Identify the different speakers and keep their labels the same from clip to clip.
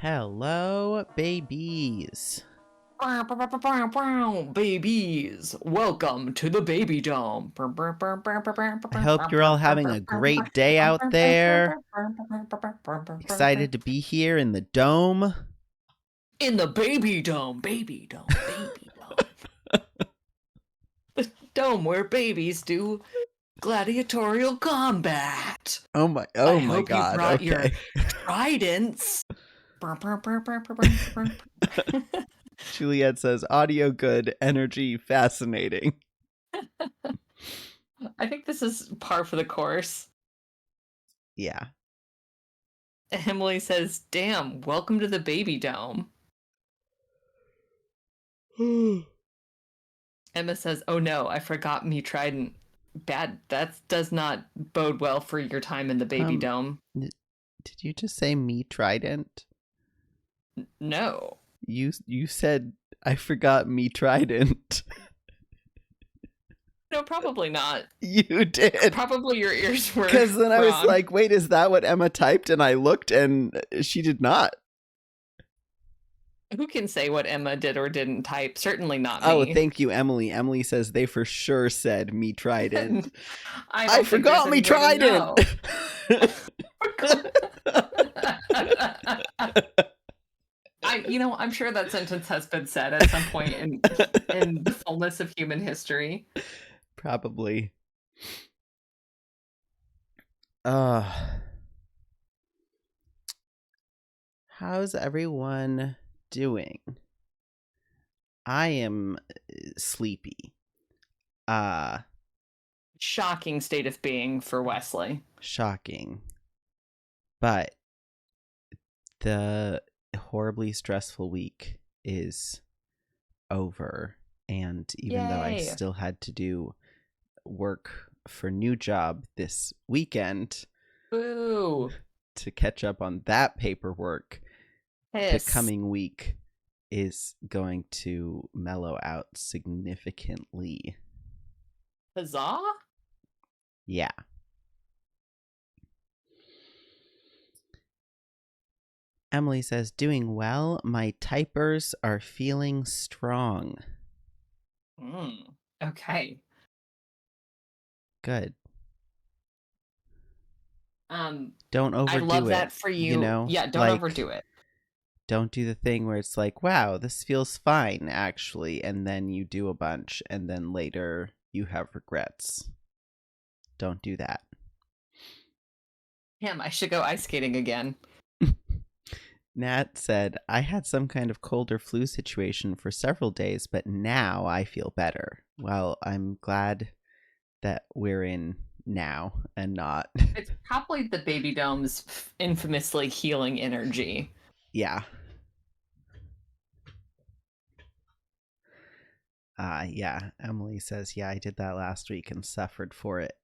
Speaker 1: Hello, babies.
Speaker 2: Babies, welcome to the baby dome.
Speaker 1: I hope you're all having a great day out there. Excited to be here in the dome.
Speaker 2: In the baby dome, baby dome, baby dome. The dome where babies do gladiatorial combat.
Speaker 1: Oh my
Speaker 2: I hope you
Speaker 1: god.
Speaker 2: brought your
Speaker 1: Okay.
Speaker 2: tridents.
Speaker 1: Juliet says audio good, energy fascinating.
Speaker 2: I think this is par for the course.
Speaker 1: Yeah.
Speaker 2: Emily says, "Damn, welcome to the baby dome." Emma says, "Oh no, I forgot me trident. Bad. That does not bode well for your time in the baby dome."
Speaker 1: Did you just say me trident?
Speaker 2: No.
Speaker 1: You said I forgot me trident.
Speaker 2: No, probably not.
Speaker 1: You did.
Speaker 2: Probably your ears were
Speaker 1: Because then I was
Speaker 2: wrong.
Speaker 1: like, wait, is that what Emma typed? And I looked and she did not.
Speaker 2: Who can say what Emma did or didn't type? Certainly not me.
Speaker 1: Oh, thank you, Emily. Emily says they for sure said me trident.
Speaker 2: I
Speaker 1: forgot me trident.
Speaker 2: I'm sure that sentence has been said at some point in the fullness of human history.
Speaker 1: Probably. How's everyone doing? I am sleepy.
Speaker 2: Shocking state of being for Wesley.
Speaker 1: Shocking. But the horribly stressful week is over, and even though I still had to do work for new job this weekend,
Speaker 2: boo,
Speaker 1: to catch up on that paperwork, the coming week is going to mellow out significantly.
Speaker 2: Huzzah?
Speaker 1: Yeah. Emily says, doing well. My typers are feeling strong.
Speaker 2: Okay.
Speaker 1: Good.
Speaker 2: Don't overdo it. I love that for you. Yeah, don't overdo it.
Speaker 1: Don't do the thing where it's like, wow, this feels fine, actually, and then you do a bunch, and then later you have regrets. Don't do that.
Speaker 2: Damn, I should go ice skating again.
Speaker 1: Nat said, I had some kind of cold or flu situation for several days, but now I feel better. Well, I'm glad that we're in now and not.
Speaker 2: It's probably the baby dome's infamously healing energy.
Speaker 1: Yeah. Yeah. Emily says, yeah, I did that last week and suffered for it.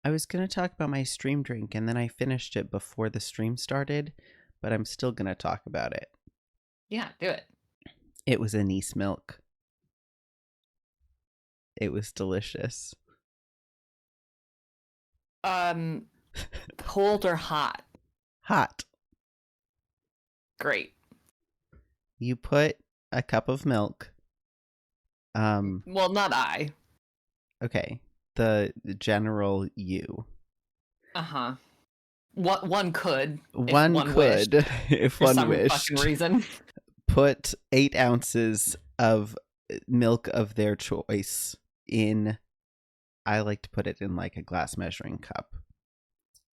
Speaker 1: I was going to talk about my stream drink, and then I finished it before the stream started, but I'm still going to talk about it.
Speaker 2: Yeah, do it.
Speaker 1: It was anise milk. It was delicious.
Speaker 2: Cold or hot?
Speaker 1: Hot.
Speaker 2: Great.
Speaker 1: You put a cup of milk.
Speaker 2: Well, not I.
Speaker 1: Okay. The general you.
Speaker 2: Uh-huh. What one could.
Speaker 1: One could, if one wished.
Speaker 2: For some fucking reason.
Speaker 1: Put 8 ounces of milk of their choice in. I like to put it in like a glass measuring cup.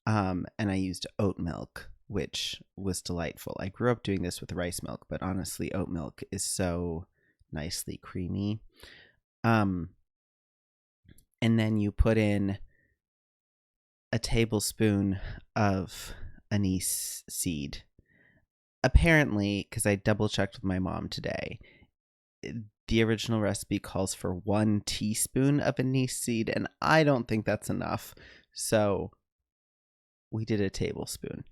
Speaker 1: And I used oat milk, which was delightful. I grew up doing this with rice milk, but honestly, oat milk is so nicely creamy. And then you put in a tablespoon of anise seed. Apparently, because I double checked with my mom today, the original recipe calls for 1 teaspoon of anise seed, and I don't think that's enough. So we did a tablespoon.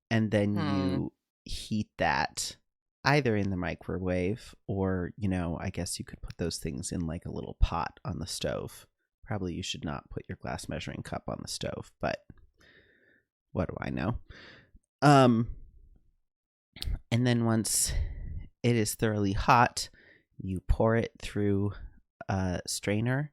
Speaker 1: And then you heat that either in the microwave or, I guess you could put those things in like a little pot on the stove. Probably you should not put your glass measuring cup on the stove, but what do I know? And then once it is thoroughly hot, you pour it through a strainer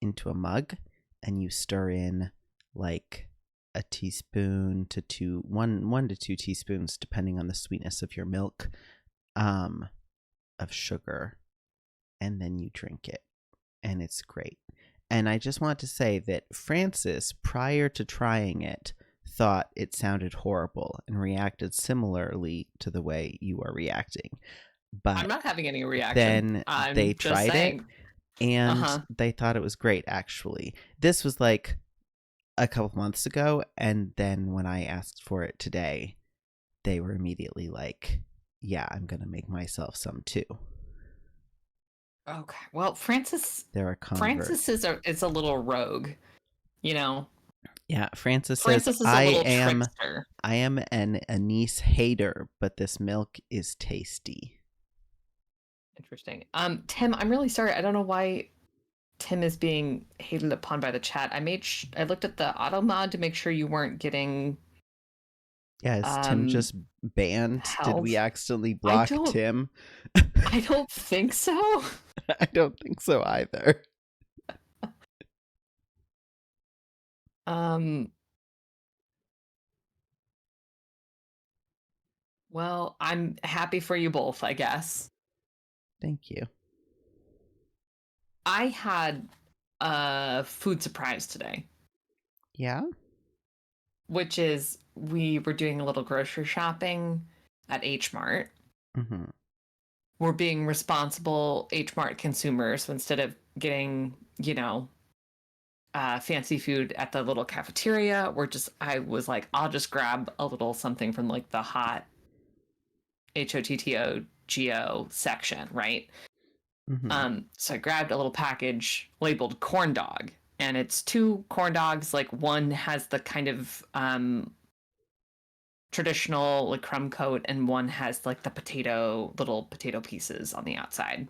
Speaker 1: into a mug, and you stir in like a teaspoon to 1 to 2 teaspoons, depending on the sweetness of your milk, of sugar, and then you drink it, and it's great. And I just want to say that Francis, prior to trying it, thought it sounded horrible and reacted similarly to the way you are reacting. But
Speaker 2: I'm not having any reaction.
Speaker 1: then
Speaker 2: I'm
Speaker 1: they
Speaker 2: just
Speaker 1: tried
Speaker 2: saying.
Speaker 1: it, and they thought it was great, actually. This was like a couple months ago, and then when I asked for it today, they were immediately like, yeah, I'm going to make myself some too.
Speaker 2: Okay. Well, Francis is a little rogue, you know.
Speaker 1: Yeah, Francis
Speaker 2: says,
Speaker 1: is
Speaker 2: a little trickster.
Speaker 1: I am an anise hater, but this milk is tasty.
Speaker 2: Interesting. Tim, I'm really sorry. I don't know why Tim is being hated upon by the chat. I looked at the auto mod to make sure you weren't getting.
Speaker 1: Yeah, is Tim just banned?
Speaker 2: Health?
Speaker 1: Did we accidentally block Tim?
Speaker 2: I don't think so.
Speaker 1: I don't think so either.
Speaker 2: Well, I'm happy for you both, I guess.
Speaker 1: Thank you.
Speaker 2: I had a food surprise today.
Speaker 1: Yeah?
Speaker 2: Which is, we were doing a little grocery shopping at H Mart.
Speaker 1: Mm-hmm.
Speaker 2: We're being responsible H Mart consumers. So instead of getting, fancy food at the little cafeteria, I was like, I'll just grab a little something from like the hot HOTTOGO section, right?
Speaker 1: Mm-hmm.
Speaker 2: So I grabbed a little package labeled corn dog, and it's 2 corn dogs. Like, one has the kind of traditional like crumb coat, and one has like the little potato pieces on the outside.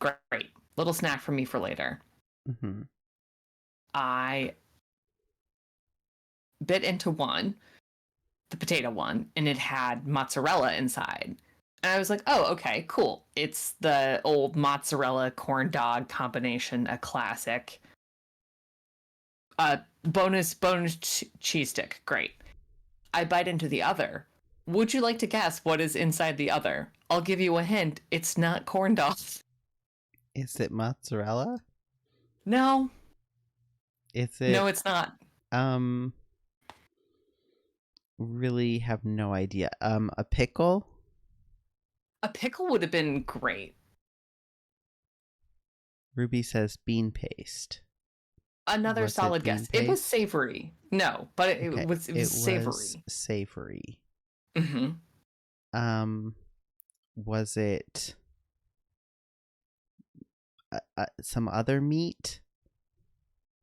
Speaker 2: Great little snack for me for later.
Speaker 1: Mm-hmm.
Speaker 2: I bit into one, the potato one, and it had mozzarella inside. And I was like, oh, okay, cool. It's the old mozzarella corn dog combination, a classic. Bonus cheese stick. Great. I bite into the other. Would you like to guess what is inside the other? I'll give you a hint. It's not corn dog.
Speaker 1: Is it mozzarella?
Speaker 2: No.
Speaker 1: Is it?
Speaker 2: No, it's not.
Speaker 1: Really have no idea. A pickle?
Speaker 2: A pickle would have been great.
Speaker 1: Ruby says bean paste.
Speaker 2: Another solid guess. Paste? It was savory. No, but it was savory.
Speaker 1: Was savory.
Speaker 2: Mm-hmm.
Speaker 1: Was it some other meat?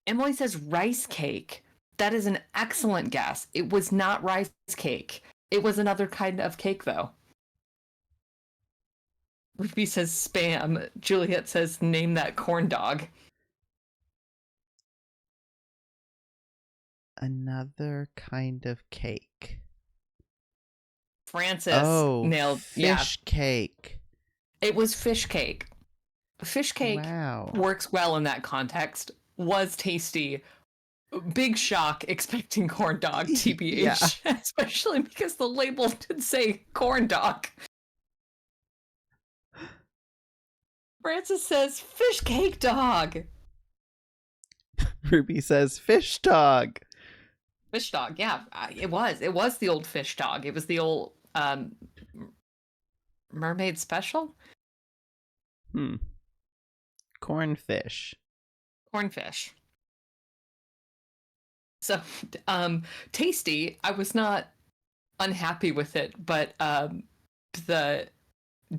Speaker 2: Emily says rice cake. That is an excellent guess. It was not rice cake. It was another kind of cake, though. Ruby says spam. Juliet says name that corn dog.
Speaker 1: Another kind of cake.
Speaker 2: Francis nailed
Speaker 1: fish cake.
Speaker 2: It was fish cake. Fish cake works well in that context. Was tasty. Big shock expecting corn dog, TBH. Yeah. Especially because the label did say corn dog. Francis says fish cake dog.
Speaker 1: Ruby says fish dog.
Speaker 2: Fish dog, yeah. It was the old fish dog. It was the old mermaid special.
Speaker 1: Cornfish.
Speaker 2: So, tasty. I was not unhappy with it, but the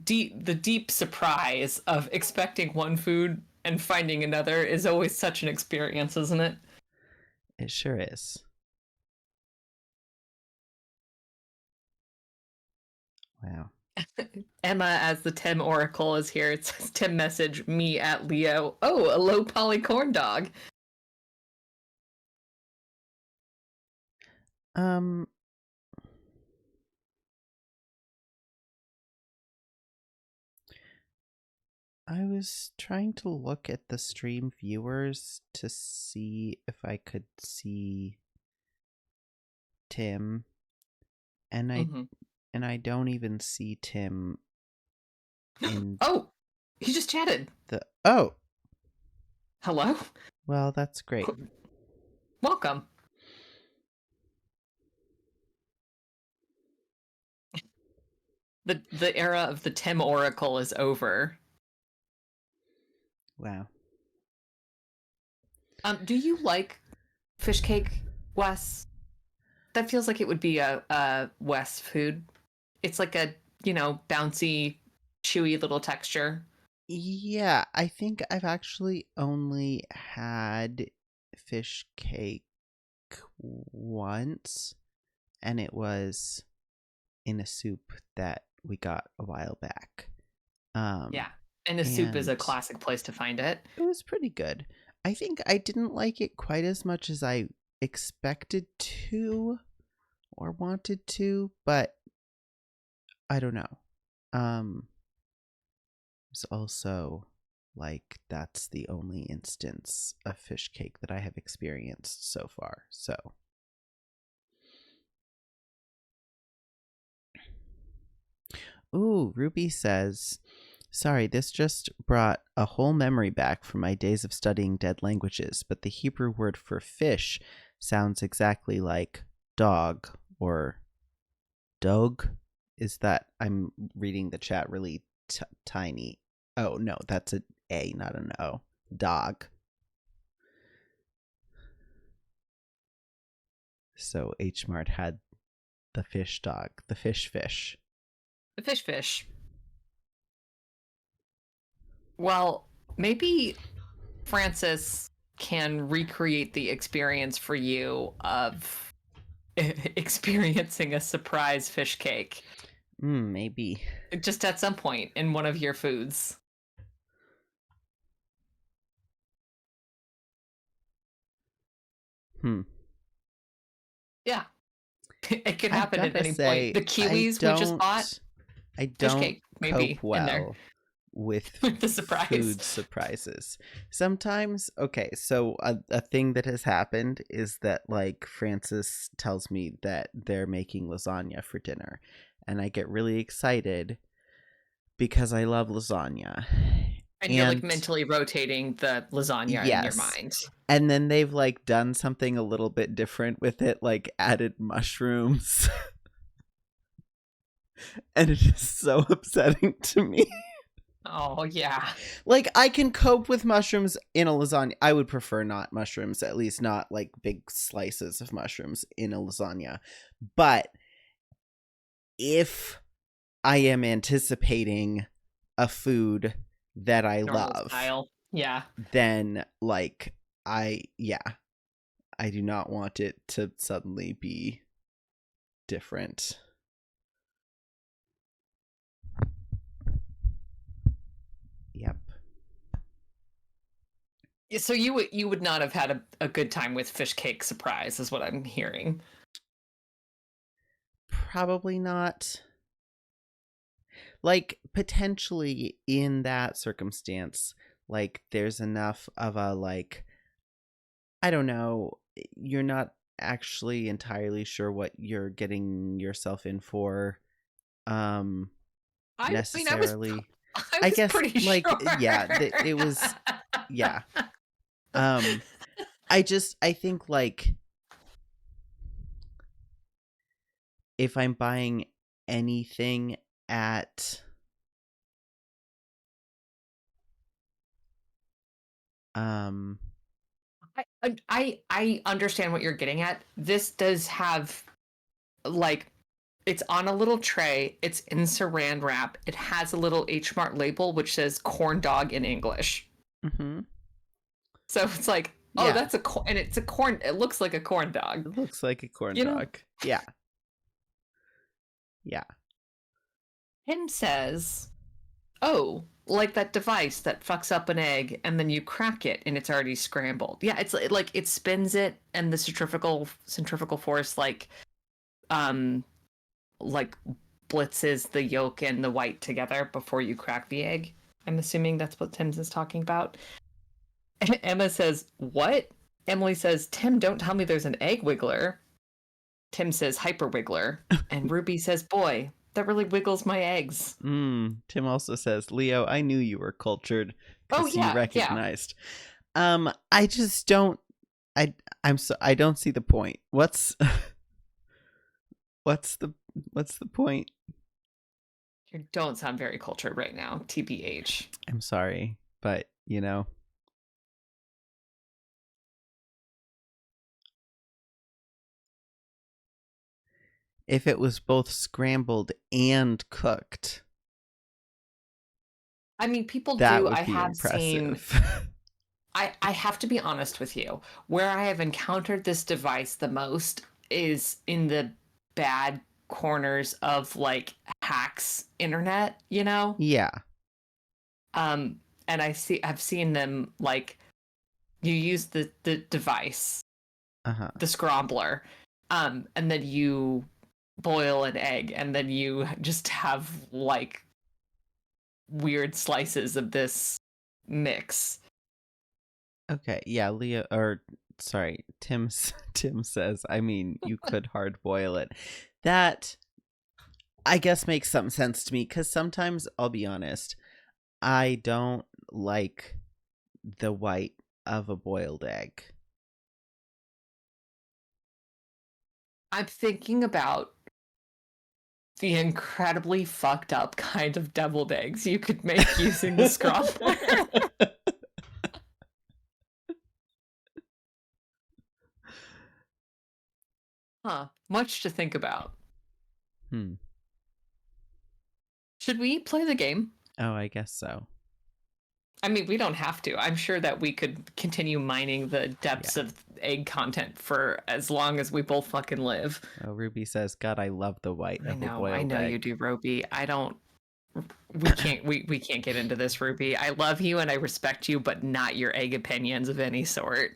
Speaker 2: deep surprise of expecting one food and finding another is always such an experience, isn't it?
Speaker 1: It sure is. Wow.
Speaker 2: Emma, as the Tim Oracle, is here. It says Tim message me at Leo. Oh, a low poly corn dog.
Speaker 1: Um, I was trying to look at the stream viewers to see if I could see Tim, and
Speaker 2: Mm-hmm.
Speaker 1: I don't even see Tim in
Speaker 2: Oh, he just chatted.
Speaker 1: the oh,
Speaker 2: Hello?
Speaker 1: well, that's great.
Speaker 2: Welcome. The era of the Tim Oracle is over.
Speaker 1: Wow.
Speaker 2: Do you like fish cake, Wes? That feels like it would be a Wes food. It's like a, bouncy, chewy little texture.
Speaker 1: Yeah, I think I've actually only had fish cake once, and it was in a soup that we got a while back.
Speaker 2: Yeah. And the soup is a
Speaker 1: And
Speaker 2: classic place to find it.
Speaker 1: it was pretty good. I think I didn't like it quite as much as I expected to or wanted to, but I don't know. It's also like that's the only instance of fish cake that I have experienced so far. So, ooh, Ruby says, sorry, this just brought a whole memory back from my days of studying dead languages, but the Hebrew word for fish sounds exactly like dog or dog. Is that I'm reading the chat really tiny? Oh, no, that's an A, not an O. Dog. So H Mart had the fish dog, the fish.
Speaker 2: The fish. Well, maybe Francis can recreate the experience for you of experiencing a surprise fish cake.
Speaker 1: Maybe.
Speaker 2: Just at some point in one of your foods. Yeah. It could
Speaker 1: I
Speaker 2: happen at
Speaker 1: gotta
Speaker 2: any
Speaker 1: say,
Speaker 2: point. The kiwis we just bought,
Speaker 1: I
Speaker 2: fish
Speaker 1: don't
Speaker 2: cake maybe
Speaker 1: cope
Speaker 2: in there
Speaker 1: well with
Speaker 2: with the surprise.
Speaker 1: food surprises. Sometimes, okay, so a thing that has happened is that like Francis tells me that they're making lasagna for dinner, and I get really excited because I love lasagna.
Speaker 2: And you're like mentally rotating the lasagna in your
Speaker 1: Yes.
Speaker 2: mind.
Speaker 1: And then they've like done something a little bit different with it, like added mushrooms. And it is so upsetting to me.
Speaker 2: Oh, yeah.
Speaker 1: Like, I can cope with mushrooms in a lasagna. I would prefer not mushrooms, at least not like big slices of mushrooms in a lasagna. But if I am anticipating a food that I
Speaker 2: Normal
Speaker 1: love,
Speaker 2: style. Yeah.
Speaker 1: then like I do not want it to suddenly be different. Yep.
Speaker 2: So you would not have had a good time with fish cake surprise, is what I'm hearing.
Speaker 1: Probably not. Like, potentially in that circumstance, like, there's enough of a, like, I don't know, you're not actually entirely sure what you're getting yourself in for,
Speaker 2: I mean,
Speaker 1: necessarily.
Speaker 2: I
Speaker 1: I
Speaker 2: was
Speaker 1: guess,
Speaker 2: pretty
Speaker 1: like,
Speaker 2: sure.
Speaker 1: yeah, it was, yeah. I think, like, if I'm buying anything at
Speaker 2: I understand what you're getting at. This does have, like, it's on a little tray. It's in saran wrap. It has a little H Mart label which says corn dog in English.
Speaker 1: mm-hmm.
Speaker 2: So it's like, oh,
Speaker 1: Yeah,
Speaker 2: that's a corn, and it's a corn. It looks like a corn dog.
Speaker 1: it looks like a corn
Speaker 2: You know?
Speaker 1: dog. Yeah. Yeah.
Speaker 2: Tim says, "Oh, like that device that fucks up an egg and then you crack it and it's already scrambled." Yeah, it's like it spins it and the centrifugal force um like blitzes the yolk and the white together before you crack the egg. I'm assuming that's what Tim's is talking about. And Emma says, "What?" Emily says, "Tim, don't tell me there's an egg wiggler." Tim says, "Hyper wiggler." And Ruby says, "Boy, that really wiggles my eggs."
Speaker 1: Tim also says, Leo, I knew you were cultured
Speaker 2: Oh
Speaker 1: because you
Speaker 2: yeah, yeah.
Speaker 1: recognized. I just don't. I don't see the point. What's the point?
Speaker 2: You don't sound very cultured right now, TBH.
Speaker 1: I'm sorry, but you know. If it was both scrambled and cooked,
Speaker 2: I mean, people
Speaker 1: that
Speaker 2: do.
Speaker 1: would
Speaker 2: I
Speaker 1: be
Speaker 2: have seen.
Speaker 1: impressive.
Speaker 2: I have to be honest with you. Where I have encountered this device the most is in the bad corners of like hacks internet, you know?
Speaker 1: Yeah.
Speaker 2: And I've seen them like you use the device,
Speaker 1: Uh-huh.
Speaker 2: the scrambler, and then you boil an egg and then you just have like weird slices of this mix.
Speaker 1: Okay, yeah, Leo, or sorry, Tim says, I mean, you could hard boil it. That, I guess, makes some sense to me, because sometimes, I'll be honest, I don't like the white of a boiled egg.
Speaker 2: I'm thinking about the incredibly fucked up kind of deviled eggs you could make using the scrambler. Huh. Much to think about. Should we play the game?
Speaker 1: Oh, I guess so.
Speaker 2: I mean, we don't have to. I'm sure that we could continue mining the depths of egg content for as long as we both fucking live.
Speaker 1: Oh, Ruby says, God, I love the white of a boiled egg.
Speaker 2: I know you do, Ruby. I don't. We can't get into this, Ruby. I love you and I respect you, but not your egg opinions of any sort.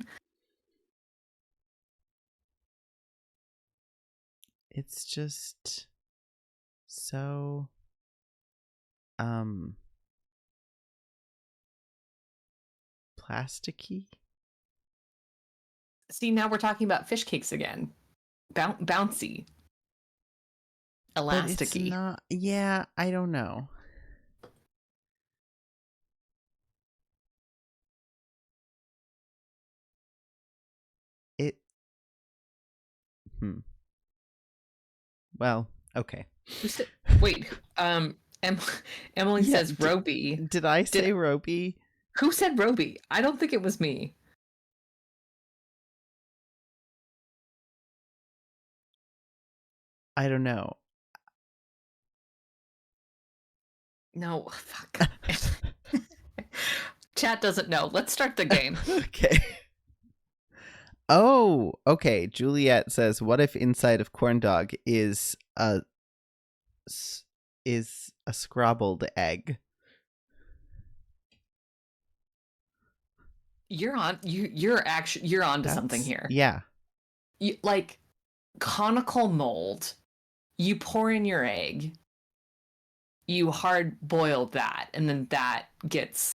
Speaker 1: It's just so plasticky.
Speaker 2: See, now we're talking about fish cakes again. Bouncy. Elasticy.
Speaker 1: But it's not, yeah, I don't know. It Well, okay.
Speaker 2: Wait, Emily says Roby.
Speaker 1: Did I say Roby?
Speaker 2: Who said Roby? I don't think it was me.
Speaker 1: I don't know.
Speaker 2: No, fuck. Chat doesn't know. Let's start the game.
Speaker 1: Okay. Oh, okay. Juliet says, "What if inside of corn dog is a scrabbled egg?"
Speaker 2: You're on to something here.
Speaker 1: Yeah.
Speaker 2: Like conical mold. You pour in your egg. You hard boil that, and then that gets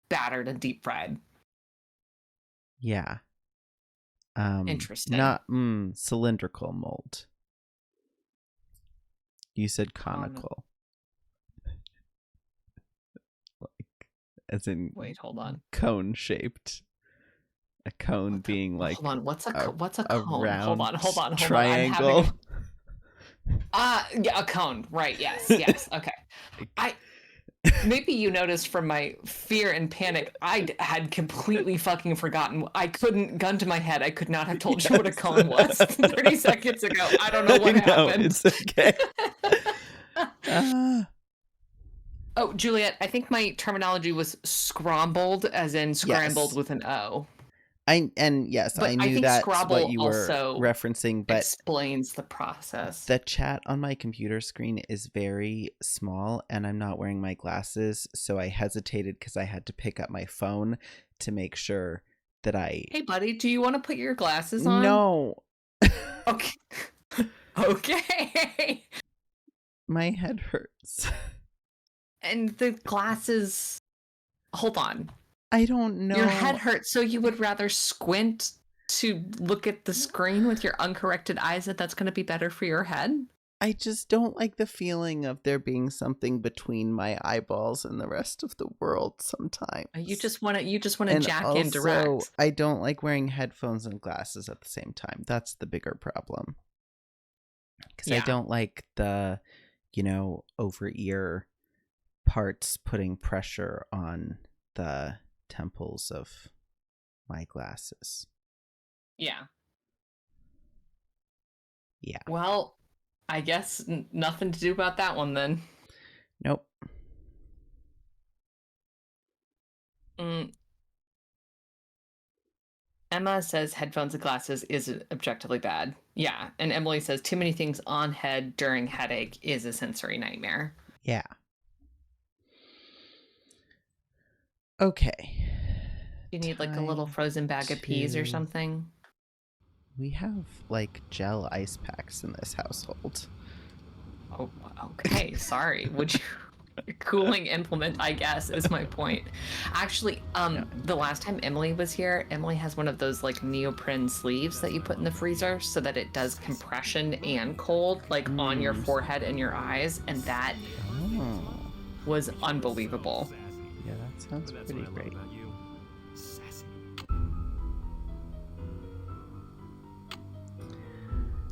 Speaker 2: battered and deep fried.
Speaker 1: Yeah.
Speaker 2: Interesting.
Speaker 1: Not cylindrical mold. You said conical. Like, as in,
Speaker 2: wait, hold on.
Speaker 1: Cone shaped. A cone being like,
Speaker 2: hold on. What's a cone?
Speaker 1: Round
Speaker 2: Hold on.
Speaker 1: Triangle.
Speaker 2: Yeah, a cone. Right. Yes. Okay. Maybe you noticed from my fear and panic, I had completely fucking forgotten. Gun to my head, I could not have told you what a cone was 30 seconds ago. I don't know what happened.
Speaker 1: It's okay.
Speaker 2: Oh, Juliet, I think my terminology was scrambled, as in scrambled with an O.
Speaker 1: Yes,
Speaker 2: But
Speaker 1: I
Speaker 2: I
Speaker 1: knew
Speaker 2: think
Speaker 1: that's what
Speaker 2: Scrabble
Speaker 1: you were
Speaker 2: also
Speaker 1: referencing, but
Speaker 2: explains the process.
Speaker 1: the chat on my computer screen is very small and I'm not wearing my glasses, so I hesitated because I had to pick up my phone to make sure that I.
Speaker 2: Hey, buddy, do you want to put your glasses on?
Speaker 1: No.
Speaker 2: Okay. Okay.
Speaker 1: My head hurts.
Speaker 2: And the glasses. Hold on.
Speaker 1: I don't
Speaker 2: Your head
Speaker 1: know.
Speaker 2: hurts, so you would rather squint to look at the screen with your uncorrected eyes that's going to be better for your head?
Speaker 1: I just don't like the feeling of there being something between my eyeballs and the rest of the world sometimes.
Speaker 2: You just want to
Speaker 1: And
Speaker 2: jack in
Speaker 1: also,
Speaker 2: direct.
Speaker 1: I don't like wearing headphones and glasses at the same time. That's the bigger problem. Because I
Speaker 2: Yeah.
Speaker 1: don't like the, over ear parts putting pressure on the temples of my glasses.
Speaker 2: Yeah.
Speaker 1: Yeah.
Speaker 2: Well, I guess nothing to do about that one then.
Speaker 1: Nope.
Speaker 2: Emma says headphones and glasses is objectively bad. Yeah. And Emily says too many things on head during headache is a sensory nightmare.
Speaker 1: Yeah. Okay.
Speaker 2: You need like a little frozen bag of peas or something.
Speaker 1: We have like gel ice packs in this household.
Speaker 2: Oh, okay. Sorry. Would you? Cooling implement, I guess, is my point. Actually, the last time Emily was here, Emily has one of those like neoprene sleeves that you put in the freezer so that it does compression and cold, like on your forehead and your eyes, and that was unbelievable.
Speaker 1: Yeah, that sounds pretty great.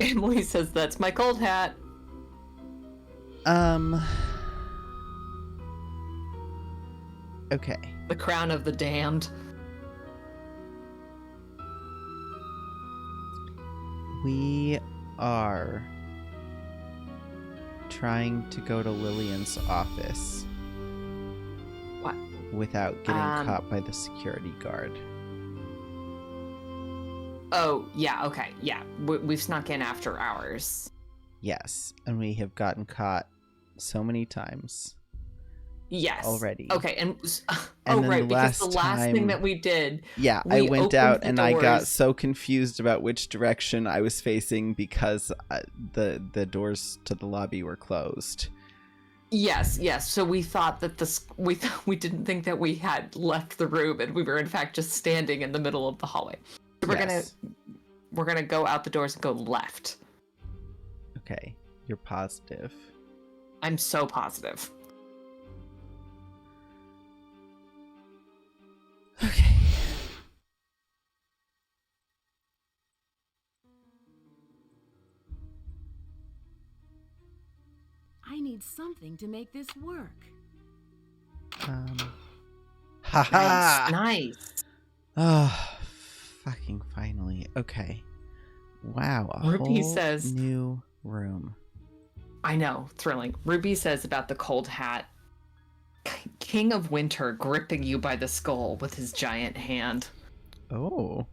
Speaker 2: Emily says that's my cold hat.
Speaker 1: Okay.
Speaker 2: The crown of the damned.
Speaker 1: We are trying to go to Lillian's office.
Speaker 2: What?
Speaker 1: Without getting caught by the security guard.
Speaker 2: Oh, yeah, okay, yeah. We've snuck in after hours.
Speaker 1: Yes, and we have gotten caught so many times.
Speaker 2: Yes.
Speaker 1: Already.
Speaker 2: Okay, and
Speaker 1: right,
Speaker 2: because the last thing that we did.
Speaker 1: Yeah, I went out and I got so confused about which direction I was facing because the doors to the lobby were closed.
Speaker 2: Yes. So we thought that we didn't think that we had left the room, and we were in fact just standing in the middle of the hallway. So we're gonna go out the doors and go left.
Speaker 1: Okay, you're positive.
Speaker 2: I'm so positive.
Speaker 1: Okay.
Speaker 3: I need something to make this work.
Speaker 1: Haha.
Speaker 2: Nice.
Speaker 1: Oh, fucking finally. Okay. Wow,
Speaker 2: Ruby says
Speaker 1: new room.
Speaker 2: I know, thrilling. Ruby says about the cold hat. King of Winter gripping you by the skull with his giant hand.
Speaker 1: Oh.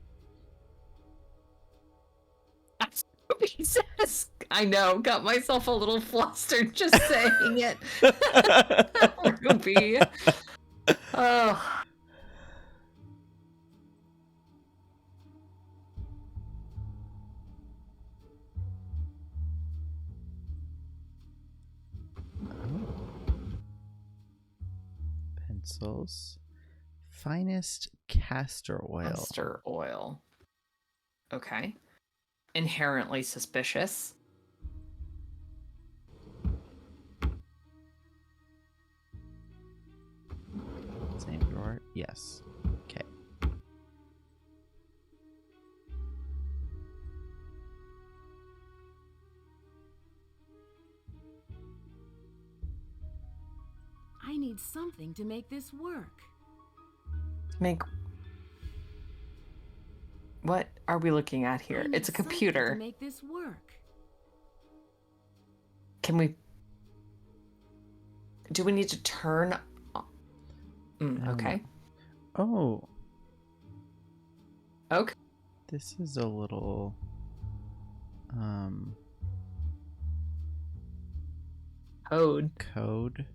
Speaker 2: That's what Ruby says. I know, got myself a little flustered just saying it. Ruby. Oh.
Speaker 1: Pencils. Finest castor oil.
Speaker 2: Castor oil. Okay. Inherently suspicious.
Speaker 1: Same drawer? Yes. Okay.
Speaker 3: I need something to make this work.
Speaker 2: What are we looking at here? It's a computer.
Speaker 3: To make this work.
Speaker 2: Do we need to turn? Okay.
Speaker 1: Oh.
Speaker 2: Okay.
Speaker 1: This is a little
Speaker 2: Code.
Speaker 1: code.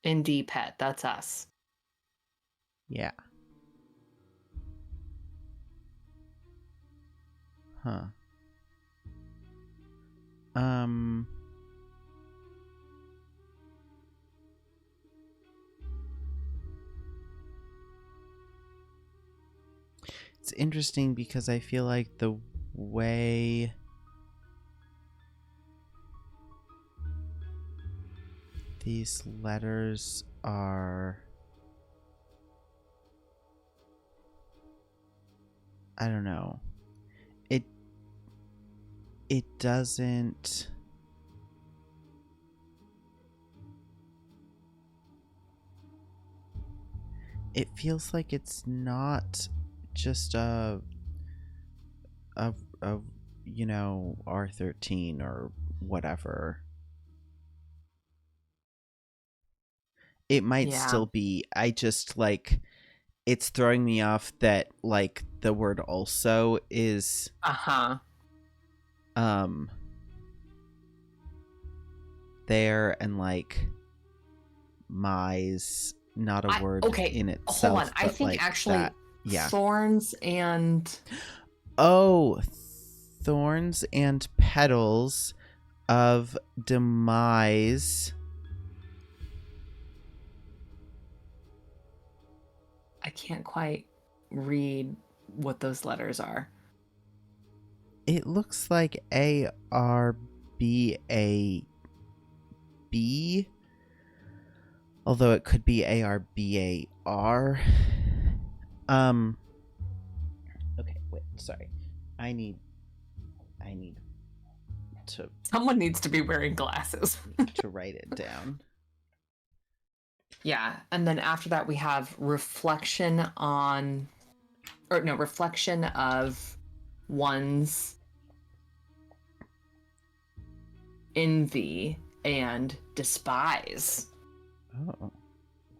Speaker 2: Indie Pet. That's us.
Speaker 1: Yeah. Huh. It's interesting because I feel like the way these letters are, I don't know. It doesn't, it feels like it's not just a you know, R13 or whatever. It might
Speaker 2: Yeah.
Speaker 1: still be. I just like, it's throwing me off that like the word also is
Speaker 2: Uh-huh.
Speaker 1: there, and like my's not a word
Speaker 2: Okay.
Speaker 1: in itself.
Speaker 2: Hold on. I
Speaker 1: but,
Speaker 2: think
Speaker 1: like,
Speaker 2: actually
Speaker 1: that, yeah.
Speaker 2: thorns and
Speaker 1: Oh, thorns and petals of demise.
Speaker 2: I can't quite read what those letters are.
Speaker 1: It looks like ARBAB, although it could be ARBAR. Okay, wait, sorry. I need to
Speaker 2: Someone needs to be wearing glasses.
Speaker 1: write it down.
Speaker 2: Yeah, and then after that we have reflection of one's envy and despise.
Speaker 1: Oh.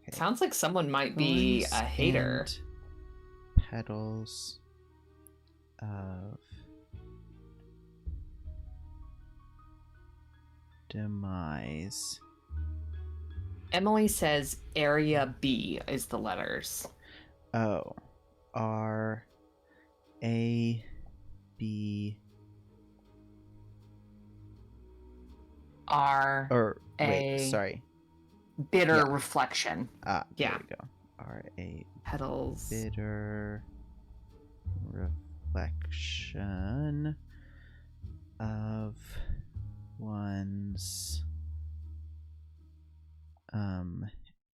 Speaker 1: Okay.
Speaker 2: Sounds like someone might be a
Speaker 1: Thorns
Speaker 2: hater.
Speaker 1: and petals of demise.
Speaker 2: Emily says area B is the letters.
Speaker 1: Oh. R A B
Speaker 2: R
Speaker 1: or
Speaker 2: A
Speaker 1: wait, sorry.
Speaker 2: bitter
Speaker 1: Yeah.
Speaker 2: reflection.
Speaker 1: Ah,
Speaker 2: Yeah.
Speaker 1: there we go. R A
Speaker 2: Petals.
Speaker 1: bitter reflection of one's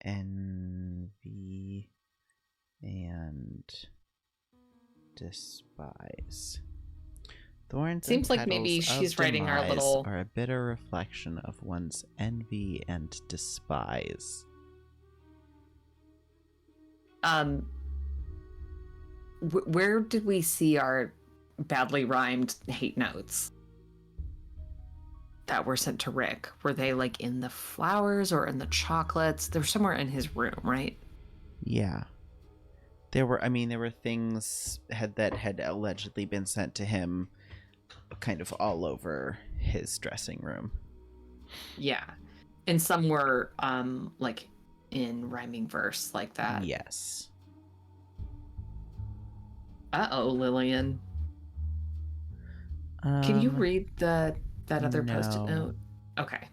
Speaker 1: envy and despise. Thorns
Speaker 2: Seems
Speaker 1: and
Speaker 2: like maybe
Speaker 1: petals
Speaker 2: she's
Speaker 1: of
Speaker 2: writing our
Speaker 1: demise
Speaker 2: little
Speaker 1: are a bitter reflection of one's envy and despise.
Speaker 2: where did we see our badly rhymed hate notes that were sent to Rick? Were they like in the flowers or in the chocolates? They were somewhere in his room, right?
Speaker 1: Yeah. There were things that had allegedly been sent to him kind of all over his dressing room.
Speaker 2: Yeah. And some were like in rhyming verse like that.
Speaker 1: Yes.
Speaker 2: Uh-oh, Lillian. Can you read that other post-it note? Okay.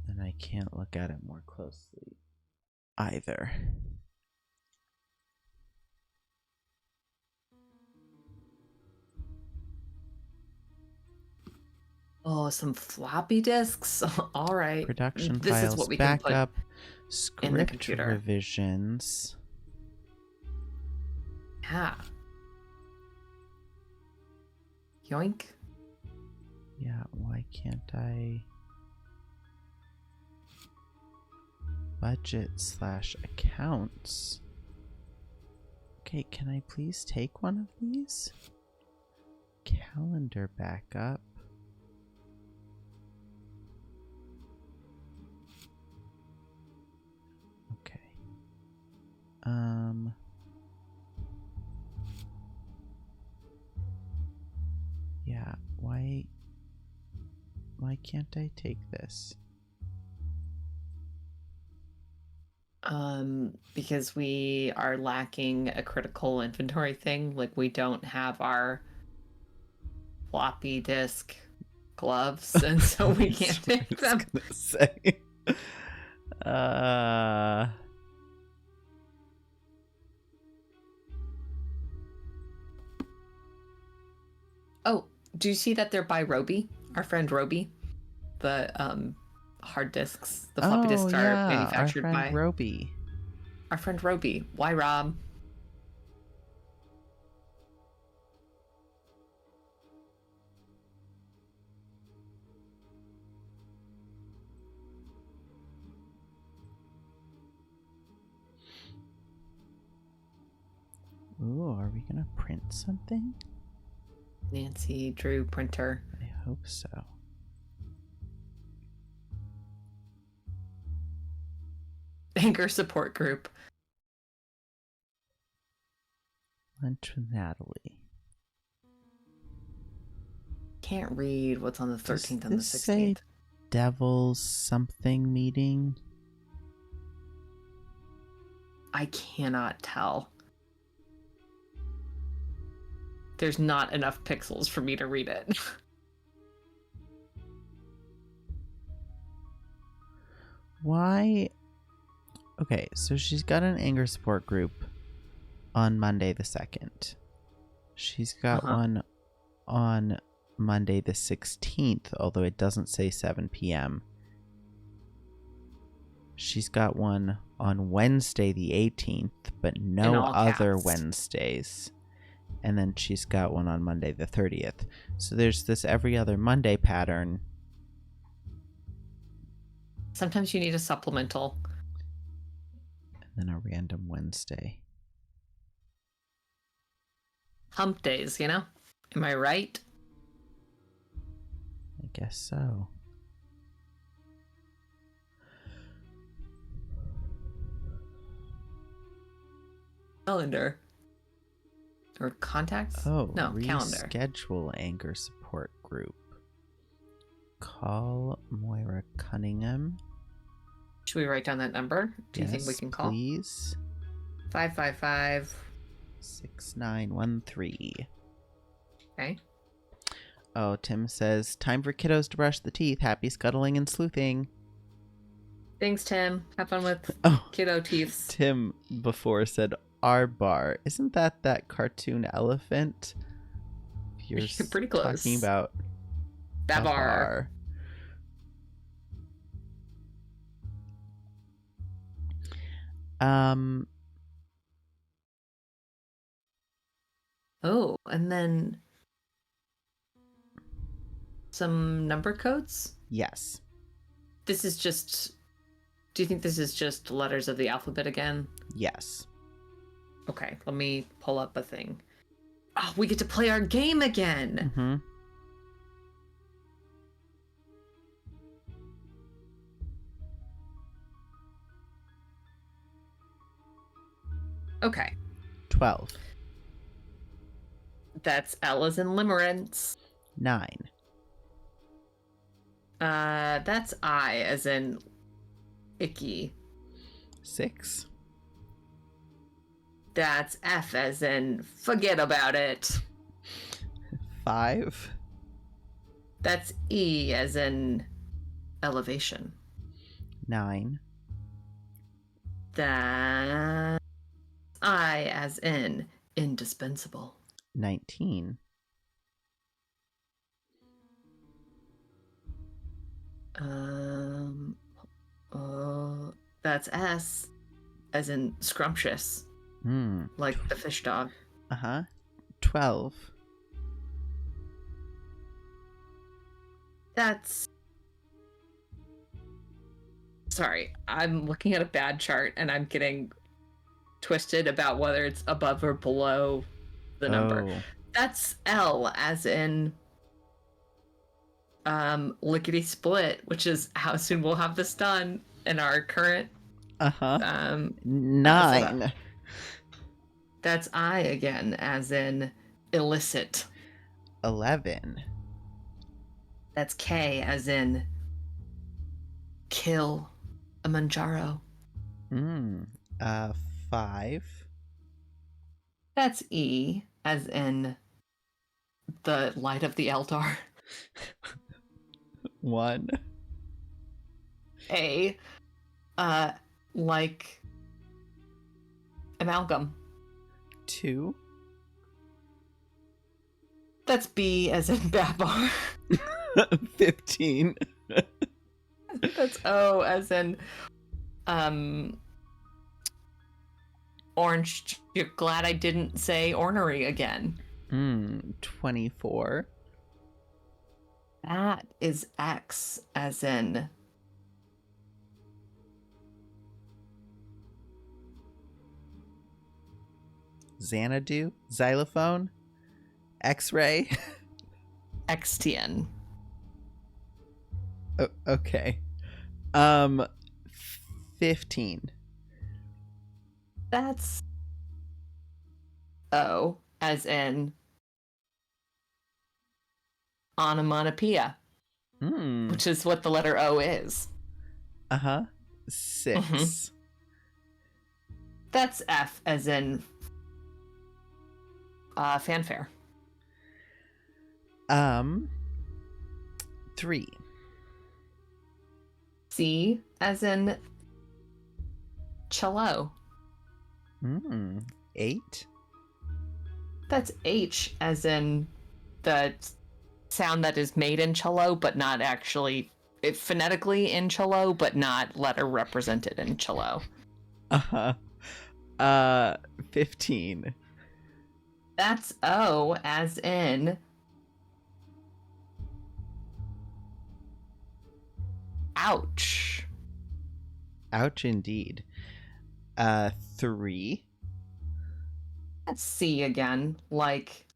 Speaker 1: And I can't look at it more closely either.
Speaker 2: Oh, some floppy disks. All right.
Speaker 1: Production
Speaker 2: This
Speaker 1: files,
Speaker 2: is what we can put
Speaker 1: backup,
Speaker 2: in the
Speaker 1: script
Speaker 2: computer.
Speaker 1: revisions.
Speaker 2: Yeah. Yoink.
Speaker 1: Yeah, why can't I? Budget/accounts. Okay, can I please take one of these? Calendar backup. can't I take this?
Speaker 2: Because we are lacking a critical inventory thing. Like, we don't have our floppy disk gloves, and so we can't make them.
Speaker 1: I was gonna say.
Speaker 2: Oh, do you see that they're by Roby? Our friend Roby? The hard disks, the floppy disks are manufactured
Speaker 1: our friend
Speaker 2: by
Speaker 1: Roby.
Speaker 2: our friend Roby. Why, Rob?
Speaker 1: Ooh, are we gonna print something?
Speaker 2: Nancy Drew printer.
Speaker 1: I hope so.
Speaker 2: Anger support group.
Speaker 1: Lunch with Natalie.
Speaker 2: Can't read what's on the 13th and the
Speaker 1: this say
Speaker 2: 16th.
Speaker 1: Devil's something meeting?
Speaker 2: I cannot tell. There's not enough pixels for me to read it.
Speaker 1: Why? Okay, so she's got an anger support group on Monday the 2nd. She's got one on Monday the 16th, although it doesn't say 7 p.m. She's got one on Wednesday the 18th, but no other Wednesdays. And then she's got one on Monday the 30th. So there's this every other Monday pattern.
Speaker 2: Sometimes you need a supplemental.
Speaker 1: And then a random Wednesday.
Speaker 2: Hump days, you know? Am I right?
Speaker 1: I guess so.
Speaker 2: Calendar. Or contacts?
Speaker 1: Oh,
Speaker 2: no, calendar.
Speaker 1: Reschedule anger support group. Call Moira Cunningham.
Speaker 2: Should we write down that number? Do you think we can call?
Speaker 1: Please.
Speaker 2: 555
Speaker 1: 6913.
Speaker 2: Okay.
Speaker 1: Oh, Tim says, time for kiddos to brush the teeth. Happy scuttling and sleuthing.
Speaker 2: Thanks, Tim. Have fun with kiddo teeths.
Speaker 1: Tim before said Arbar. Isn't that cartoon elephant? You're
Speaker 2: pretty close.
Speaker 1: Talking about
Speaker 2: Babar. Oh, and then some number codes?
Speaker 1: Yes.
Speaker 2: This is just... Do you think this is just letters of the alphabet again?
Speaker 1: Yes.
Speaker 2: Okay, let me pull up a thing. Oh, we get to play our game again!
Speaker 1: Mm-hmm.
Speaker 2: Okay.
Speaker 1: 12.
Speaker 2: That's L as in limerence.
Speaker 1: 9.
Speaker 2: That's I as in icky.
Speaker 1: 6.
Speaker 2: That's F as in forget about it.
Speaker 1: 5.
Speaker 2: That's E as in elevation.
Speaker 1: 9.
Speaker 2: That's I as in indispensable.
Speaker 1: 19.
Speaker 2: That's S as in scrumptious. Like the fish dog.
Speaker 1: 12.
Speaker 2: That's... Sorry, I'm looking at a bad chart and I'm getting twisted about whether it's above or below the number.
Speaker 1: Oh.
Speaker 2: That's L as in lickety split, which is how soon we'll have this done in our current
Speaker 1: 9.
Speaker 2: That's I again, as in illicit.
Speaker 1: 11.
Speaker 2: That's K as in kill a Manjaro.
Speaker 1: 5.
Speaker 2: That's E as in the light of the Eldar.
Speaker 1: 1.
Speaker 2: A, like amalgam.
Speaker 1: 2.
Speaker 2: That's B as in Babar.
Speaker 1: 15.
Speaker 2: That's O as in orange. You're glad I didn't say ornery again.
Speaker 1: 24.
Speaker 2: That is X as in
Speaker 1: Xanadu, xylophone, X-ray.
Speaker 2: Xtian.
Speaker 1: Okay. 15.
Speaker 2: That's O as in onomatopoeia, which is what the letter O is.
Speaker 1: 6.
Speaker 2: That's F as in fanfare.
Speaker 1: 3.
Speaker 2: C as in cello.
Speaker 1: 8.
Speaker 2: That's H as in the sound that is made in cello, but not actually phonetically in cello, but not letter represented in cello.
Speaker 1: 15.
Speaker 2: That's O as in ouch.
Speaker 1: Ouch indeed. 3.
Speaker 2: That's C again, like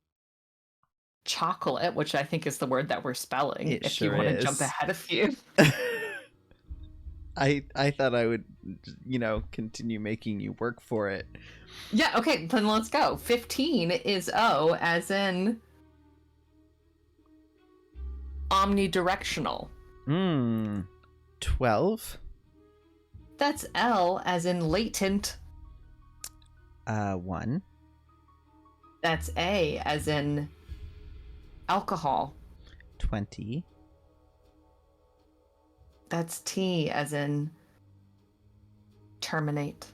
Speaker 2: chocolate, which I think is the word that we're spelling.
Speaker 1: It
Speaker 2: if
Speaker 1: sure
Speaker 2: you want to
Speaker 1: is.
Speaker 2: jump ahead a few.
Speaker 1: I thought I would, continue making you work for it.
Speaker 2: Yeah, okay, then let's go. 15 is O as in omnidirectional.
Speaker 1: 12.
Speaker 2: That's L as in latent.
Speaker 1: 1.
Speaker 2: That's A as in alcohol.
Speaker 1: 20.
Speaker 2: That's T as in terminate.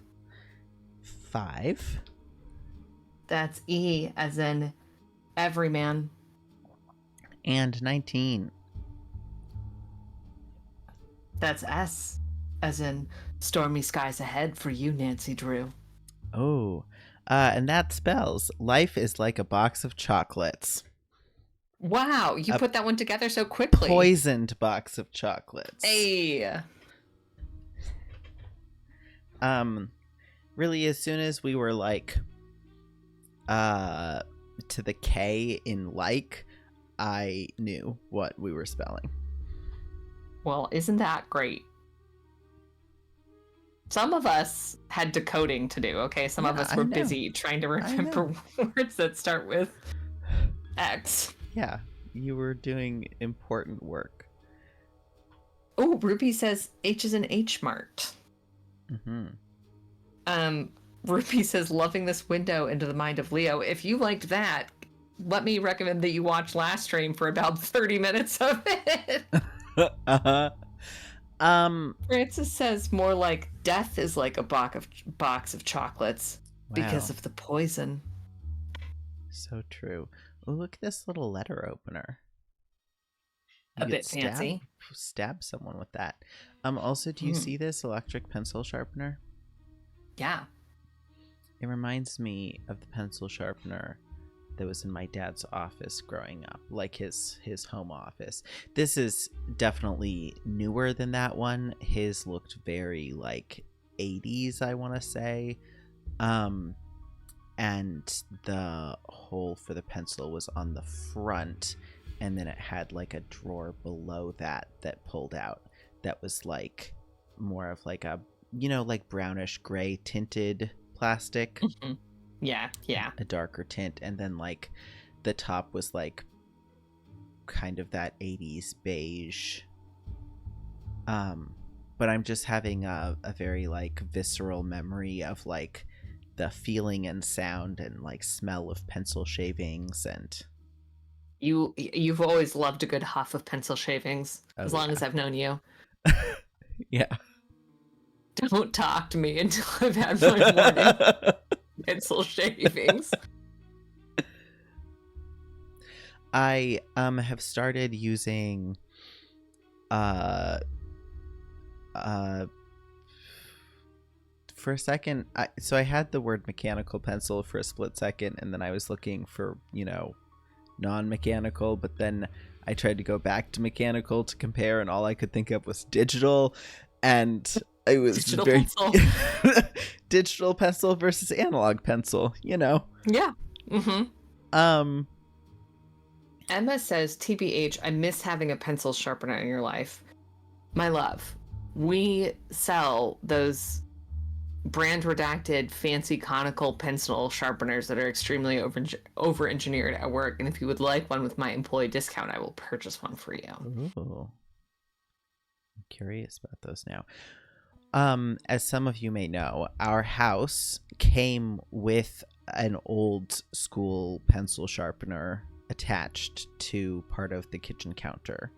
Speaker 1: 5.
Speaker 2: That's E as in everyman.
Speaker 1: And 19.
Speaker 2: That's S as in stormy skies ahead for you, Nancy Drew.
Speaker 1: Oh, and that spells life is like a box of chocolates.
Speaker 2: Wow, you put that one together so quickly.
Speaker 1: Poisoned box of chocolates.
Speaker 2: Hey.
Speaker 1: Really, as soon as we were like, to the K in like, I knew what we were spelling.
Speaker 2: Well, isn't that great? Some of us had decoding to do, okay? Some of us were busy trying to remember words that start with X.
Speaker 1: Yeah, you were doing important work.
Speaker 2: Oh, Ruby says H is an H marked. Ruby says, loving this window into the mind of Leo. If you liked that, let me recommend that you watch last stream for about 30 minutes of it. Francis says more like death is like a box of chocolates because of the poison.
Speaker 1: So true. Oh, look at this little letter opener.
Speaker 2: A bit fancy.
Speaker 1: Stab someone with that. Also, do you see this electric pencil sharpener?
Speaker 2: Yeah.
Speaker 1: It reminds me of the pencil sharpener that was in my dad's office growing up, like his home office. This is definitely newer than that one. His looked very like 80s, I want to say. And the hole for the pencil was on the front, and then it had like a drawer below that pulled out that was like more of like a, like brownish gray tinted plastic.
Speaker 2: Yeah.
Speaker 1: A darker tint, and then like the top was like kind of that 80s beige. But I'm just having a very like visceral memory of like the feeling and sound and like smell of pencil shavings and
Speaker 2: You've always loved a good huff of pencil shavings,
Speaker 1: Oh,
Speaker 2: as long
Speaker 1: yeah.
Speaker 2: as I've known you.
Speaker 1: yeah.
Speaker 2: Don't talk to me until I've had my morning pencil shavings.
Speaker 1: I have started using for a second so I had the word mechanical pencil for a split second, and then I was looking for, non-mechanical, but then I tried to go back to mechanical to compare, and all I could think of was digital, and it was
Speaker 2: Digital
Speaker 1: very
Speaker 2: pencil.
Speaker 1: digital pencil versus analog pencil,
Speaker 2: Yeah. Mm-hmm. Emma says, TBH, I miss having a pencil sharpener in your life. My love, we sell those brand redacted fancy conical pencil sharpeners that are extremely over engineered at work, and if you would like one with my employee discount, I will purchase one for you.
Speaker 1: Ooh. I'm curious about those now. As some of you may know, our house came with an old school pencil sharpener attached to part of the kitchen counter,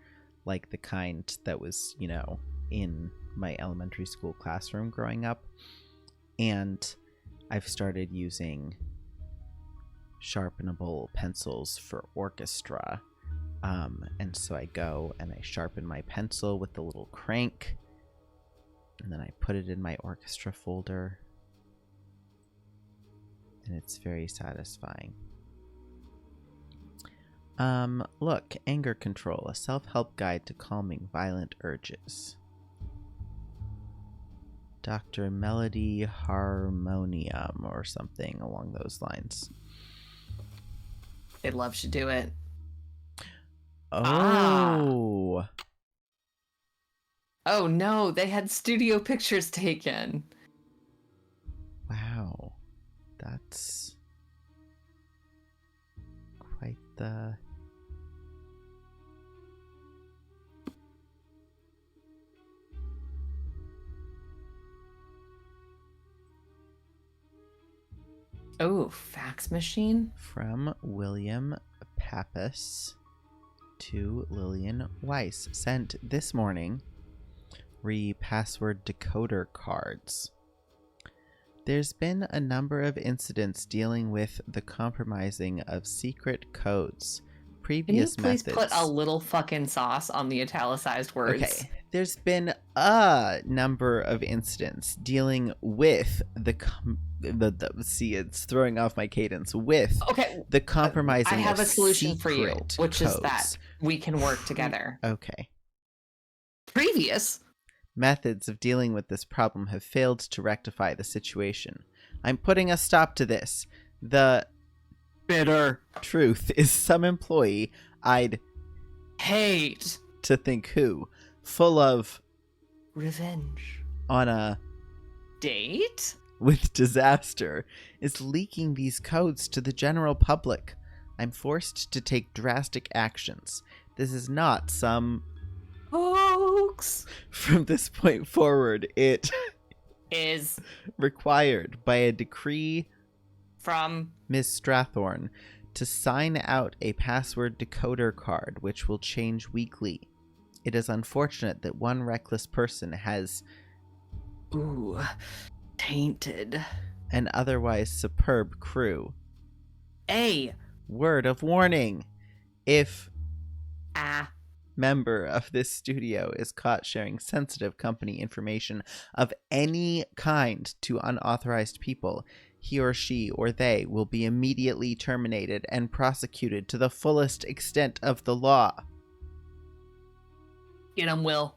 Speaker 1: like the kind that was, in my elementary school classroom growing up. And I've started using sharpenable pencils for orchestra. And so I go and I sharpen my pencil with the little crank, and then I put it in my orchestra folder, and it's very satisfying. Look, Anger Control, a self-help guide to calming violent urges. Dr. Melody Harmonium or something along those lines.
Speaker 2: They'd love to do it.
Speaker 1: Oh.
Speaker 2: Oh no, they had studio pictures taken.
Speaker 1: Wow. That's quite the...
Speaker 2: Oh, fax machine?
Speaker 1: From William Pappas to Lillian Weiss. Sent this morning. Password decoder cards. There's been a number of incidents dealing with the compromising of secret codes. Previous
Speaker 2: Can you please
Speaker 1: methods.
Speaker 2: put a little fucking sauce on the italicized words?
Speaker 1: Okay. There's been a number of incidents dealing with the see, it's throwing off my cadence, with the compromising
Speaker 2: I have
Speaker 1: of
Speaker 2: a solution for you,
Speaker 1: secret
Speaker 2: which
Speaker 1: codes.
Speaker 2: is that we can work together.
Speaker 1: Okay.
Speaker 2: Previous
Speaker 1: Methods of dealing with this problem have failed to rectify the situation. I'm putting a stop to this. The bitter truth is some employee I'd
Speaker 2: hate
Speaker 1: to think who, full of
Speaker 2: revenge
Speaker 1: on a
Speaker 2: date
Speaker 1: with disaster, is leaking these codes to the general public. I'm forced to take drastic actions. This is not some
Speaker 2: hoax.
Speaker 1: From this point forward, it
Speaker 2: is
Speaker 1: required by a decree
Speaker 2: from
Speaker 1: Ms. Strathorn to sign out a password decoder card, which will change weekly. It is unfortunate that one reckless person has
Speaker 2: tainted
Speaker 1: an otherwise superb crew.
Speaker 2: A
Speaker 1: word of warning: if
Speaker 2: a
Speaker 1: member of this studio is caught sharing sensitive company information of any kind to unauthorized people, he or she or they will be immediately terminated and prosecuted to the fullest extent of the law.
Speaker 2: Get 'em, Will.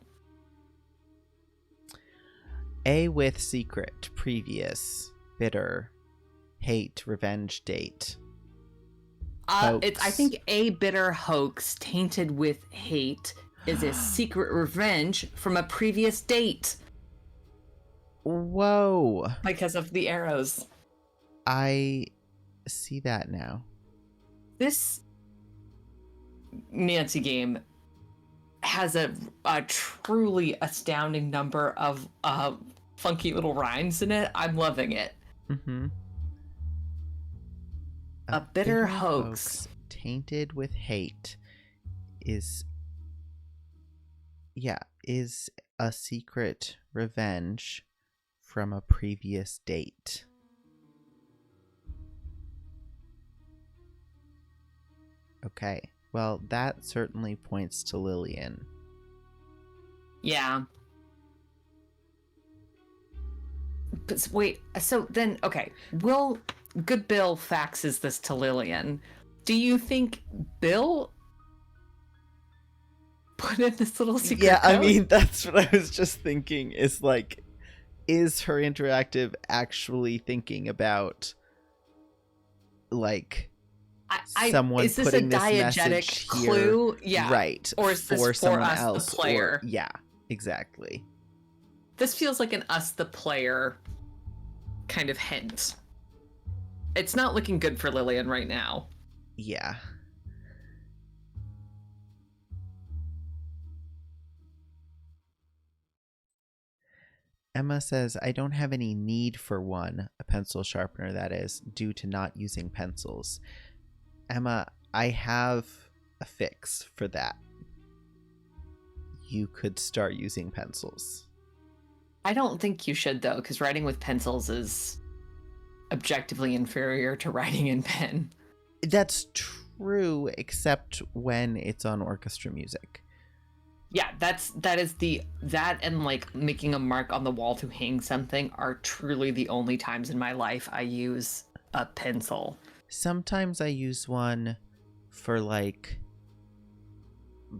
Speaker 1: A with secret, previous, bitter, hate, revenge, date.
Speaker 2: I think a bitter hoax tainted with hate is a secret revenge from a previous date.
Speaker 1: Whoa.
Speaker 2: Because of the arrows.
Speaker 1: I see that now.
Speaker 2: This Nancy game has a truly astounding number of funky little rhymes in it. I'm loving it.
Speaker 1: Mm-hmm.
Speaker 2: A bitter hoax.
Speaker 1: Tainted with hate is a secret revenge from a previous date. Okay, well, that certainly points to Lillian.
Speaker 2: Yeah. But wait, so then, okay, Good Bill faxes this to Lillian. Do you think Bill put in this little secret
Speaker 1: Yeah,
Speaker 2: code?
Speaker 1: I mean, that's what I was just thinking, is like, is Her Interactive actually thinking about, like, someone
Speaker 2: is this
Speaker 1: putting
Speaker 2: a
Speaker 1: this
Speaker 2: diegetic
Speaker 1: message
Speaker 2: clue?
Speaker 1: here,
Speaker 2: Yeah.
Speaker 1: right,
Speaker 2: Or is this
Speaker 1: for
Speaker 2: for
Speaker 1: someone
Speaker 2: us,
Speaker 1: else,
Speaker 2: the player?
Speaker 1: or yeah, exactly.
Speaker 2: This feels like an us, the player, kind of hint. It's not looking good for Lillian right now.
Speaker 1: Yeah. Emma says, I don't have any need for one, a pencil sharpener that is, due to not using pencils. Emma, I have a fix for that. You could start using pencils.
Speaker 2: I don't think you should, though, because writing with pencils is objectively inferior to writing in pen.
Speaker 1: That's true, except when it's on orchestra music.
Speaker 2: Yeah, that and like making a mark on the wall to hang something are truly the only times in my life I use a pencil.
Speaker 1: Sometimes I use one for like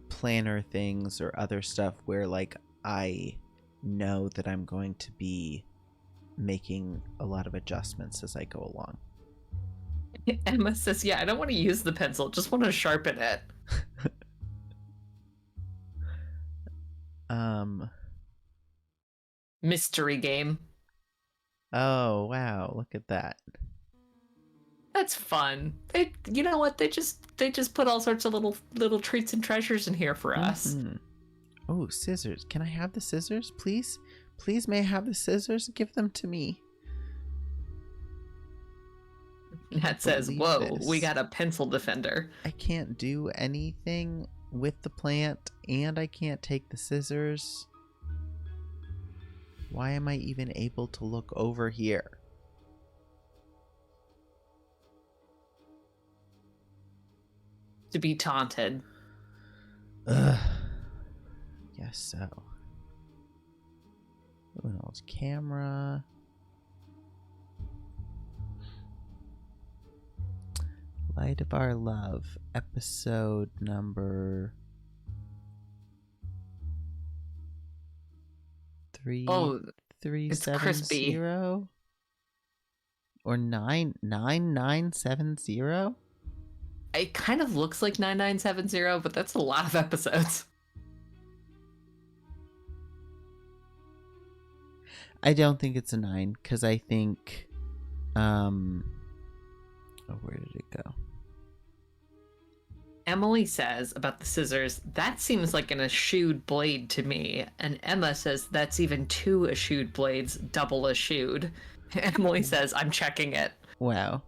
Speaker 1: planner things or other stuff where like I know that I'm going to be making a lot of adjustments as I go along.
Speaker 2: Emma says, yeah, I don't want to use the pencil, just want to sharpen it. Mystery game.
Speaker 1: Oh, wow, look at that.
Speaker 2: That's fun. You know what? They just put all sorts of little treats and treasures in here for us.
Speaker 1: Mm-hmm. Oh, scissors. Can I have the scissors, please? Please, may I have the scissors? Give them to me.
Speaker 2: That says, whoa, we got a pencil defender.
Speaker 1: I can't do anything with the plant, and I can't take the scissors. Why am I even able to look over here?
Speaker 2: To be taunted.
Speaker 1: Ugh. Guess so. Ooh, an old camera. Light of Our Love, episode number 3370 or 9970.
Speaker 2: It kind of looks like 9970, but that's a lot of episodes.
Speaker 1: I don't think it's a 9 because I think oh, where did it go?
Speaker 2: Emily says about the scissors, that seems like an eschewed blade to me. And Emma says that's even 2 eschewed blades, double eschewed. Emily says, I'm checking it.
Speaker 1: Wow.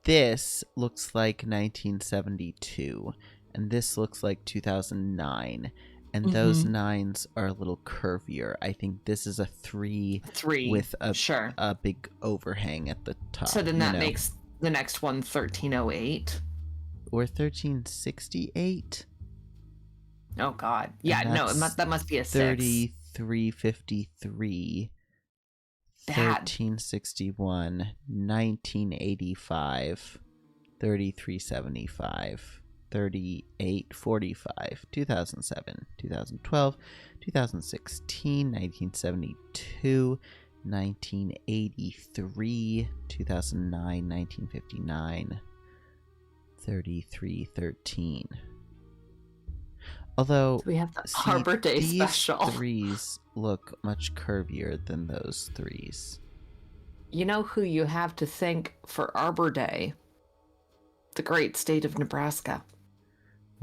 Speaker 1: This looks like 1972, and this looks like 2009, and those 9s are a little curvier. I think this is a 3 with a big overhang at the top.
Speaker 2: So then that makes the next one 1308.
Speaker 1: Or 1368.
Speaker 2: Oh God! Yeah, no, that must be a 6.
Speaker 1: 3353. 1361, 1985, 3375, 3845, 2007, 2012, 2016, 1972, 1983, 2009, 1959, 3313. Although
Speaker 2: we have the Arbor Day special.
Speaker 1: These 3s look much curvier than those 3s.
Speaker 2: You know who you have to thank for Arbor Day? The great state of Nebraska.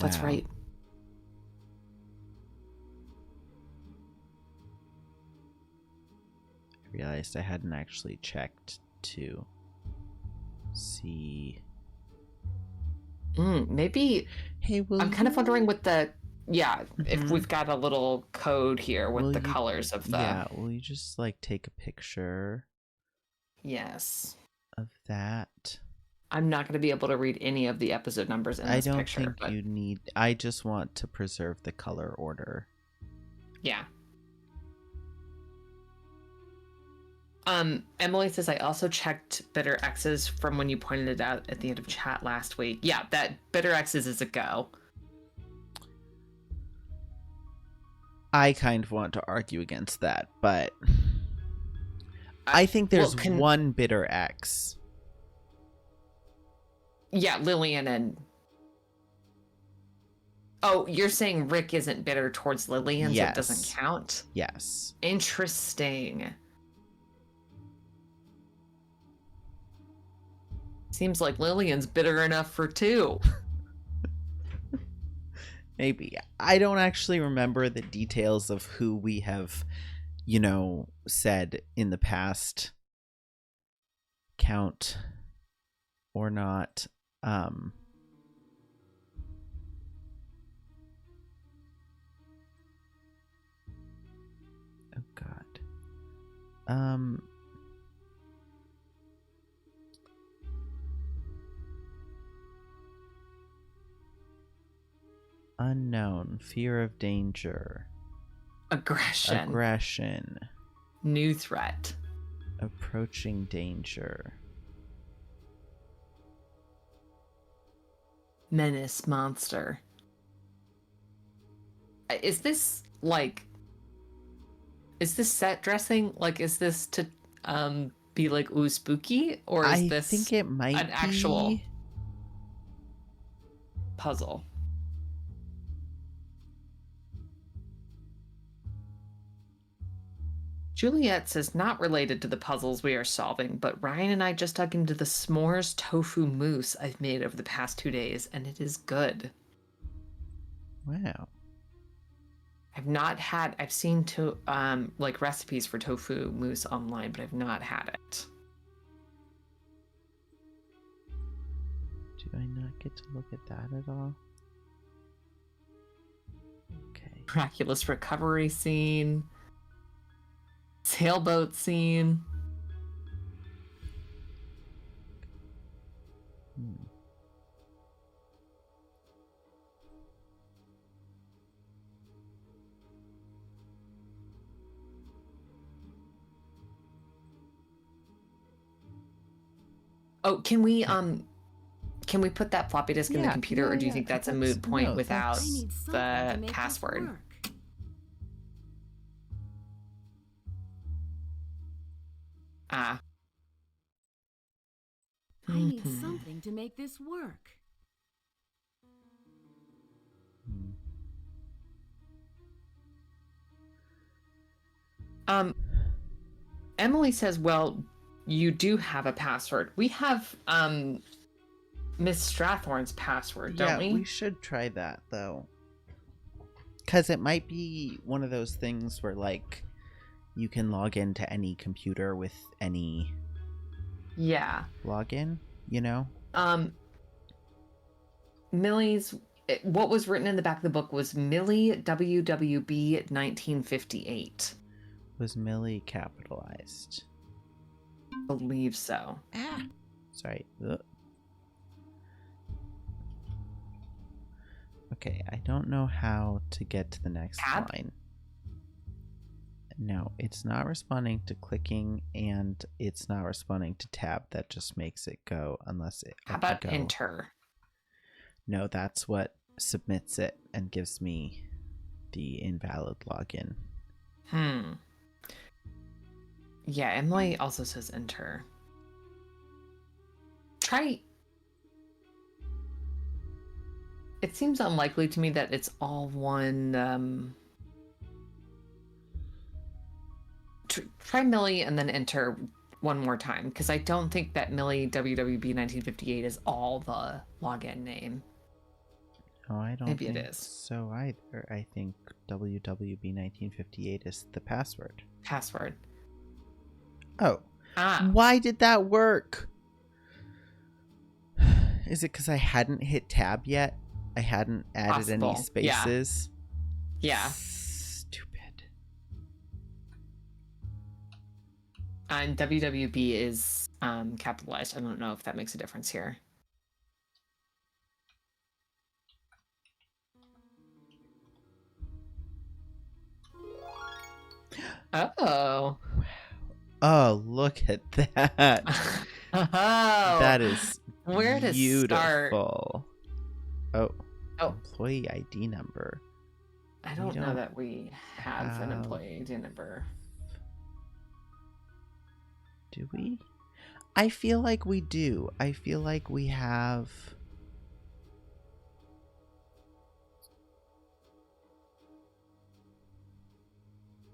Speaker 2: That's
Speaker 1: Wow.
Speaker 2: right.
Speaker 1: I realized I hadn't actually checked to see.
Speaker 2: Maybe
Speaker 1: Hey, will
Speaker 2: I'm kind of wondering
Speaker 1: you-
Speaker 2: what the if
Speaker 1: Mhm.
Speaker 2: we've got a little code here with
Speaker 1: will
Speaker 2: the
Speaker 1: you-
Speaker 2: colors of the
Speaker 1: Yeah, will you just like take a picture
Speaker 2: yes.
Speaker 1: of that?
Speaker 2: I'm not going to be able to read any of the episode numbers in
Speaker 1: I
Speaker 2: this
Speaker 1: don't
Speaker 2: picture,
Speaker 1: think
Speaker 2: but
Speaker 1: you need. I just want to preserve the color order.
Speaker 2: yeah. Emily says I also checked Bitter X's from when you pointed it out at the end of chat last week. Yeah, that Bitter X's is a go.
Speaker 1: I kind of want to argue against that, but I think there's one bitter X.
Speaker 2: Yeah, Lillian and oh, you're saying Rick isn't bitter towards Lillian, so it doesn't
Speaker 1: Yes.
Speaker 2: count?
Speaker 1: Yes.
Speaker 2: Interesting. Seems like Lillian's bitter enough for two.
Speaker 1: Maybe. I don't actually remember the details of who we have, said in the past count or not. Oh God. Unknown, fear of danger,
Speaker 2: Aggression. New threat.
Speaker 1: approaching danger,
Speaker 2: Menace, monster. Is this set dressing? Like, is this to be like ooh spooky, or is this
Speaker 1: I think it might
Speaker 2: an actual
Speaker 1: be
Speaker 2: puzzle? Juliet says not related to the puzzles we are solving, but Ryan and I just dug into the s'mores tofu mousse I've made over the past 2 days, and it is good.
Speaker 1: Wow.
Speaker 2: I've seen like recipes for tofu mousse online, but I've not had it.
Speaker 1: Do I not get to look at that at all? Okay.
Speaker 2: Miraculous recovery scene. Sailboat scene. Oh, can we put that floppy disk in the computer, or do you think that's a moot point without the password?
Speaker 3: I need something to make this work.
Speaker 2: Emily says, well, you do have a password. We have Miss Strathorn's password, don't we?
Speaker 1: Yeah, we should try that though. Because it might be one of those things where like you can log into any computer with any login,
Speaker 2: Millie's what was written in the back of the book was Millie WWB 1958.
Speaker 1: Was Millie capitalized?
Speaker 2: Believe so.
Speaker 1: Sorry. Ugh. Okay, I don't know how to get to the next line. No, it's not responding to clicking, and it's not responding to tab. That just makes it go unless it.
Speaker 2: How about enter?
Speaker 1: No, that's what submits it and gives me the invalid login.
Speaker 2: Yeah, Emily also says enter. Try. It seems unlikely to me that it's all one. Try Millie and then enter one more time, because I don't think that Millie WWB 1958 is all the login name.
Speaker 1: No, I don't
Speaker 2: Maybe
Speaker 1: think
Speaker 2: it is.
Speaker 1: so either. I think WWB1958 is the password.
Speaker 2: Password.
Speaker 1: Oh.
Speaker 2: Ah.
Speaker 1: Why did that work? Is it because I hadn't hit tab yet? I hadn't added any
Speaker 2: Possible. Yeah.
Speaker 1: spaces?
Speaker 2: Yeah.
Speaker 1: Stupid.
Speaker 2: And WWB is capitalized. I don't know if that makes a difference here. Oh.
Speaker 1: Oh, look at that.
Speaker 2: Oh.
Speaker 1: That is
Speaker 2: Where to start?
Speaker 1: beautiful. Oh.
Speaker 2: Oh.
Speaker 1: Employee ID number.
Speaker 2: I don't know that we have an
Speaker 1: have-
Speaker 2: employee ID number.
Speaker 1: Do we? I feel like we do. I feel like we have...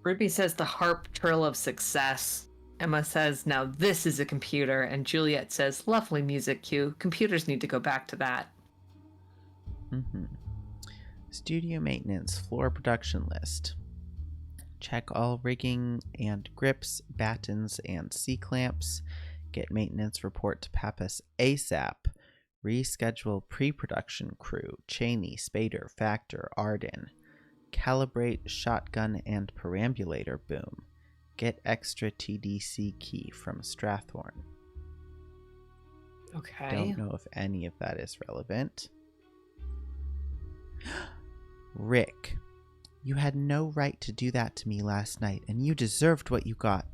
Speaker 2: Ruby says the harp trill of success. Emma says, now this is a computer. And Juliet says, lovely music cue. Computers need to go back to that.
Speaker 1: Studio maintenance, floor production list. Check all rigging and grips, battens, and C-clamps. Get maintenance report to Pappas ASAP. Reschedule pre-production crew, Cheney, Spader, Factor, Arden. Calibrate shotgun and perambulator boom. Get extra TDC key from Strathorn.
Speaker 2: Okay.
Speaker 1: Don't know if any of that is relevant. Rick, you had no right to do that to me last night, and you deserved what you got.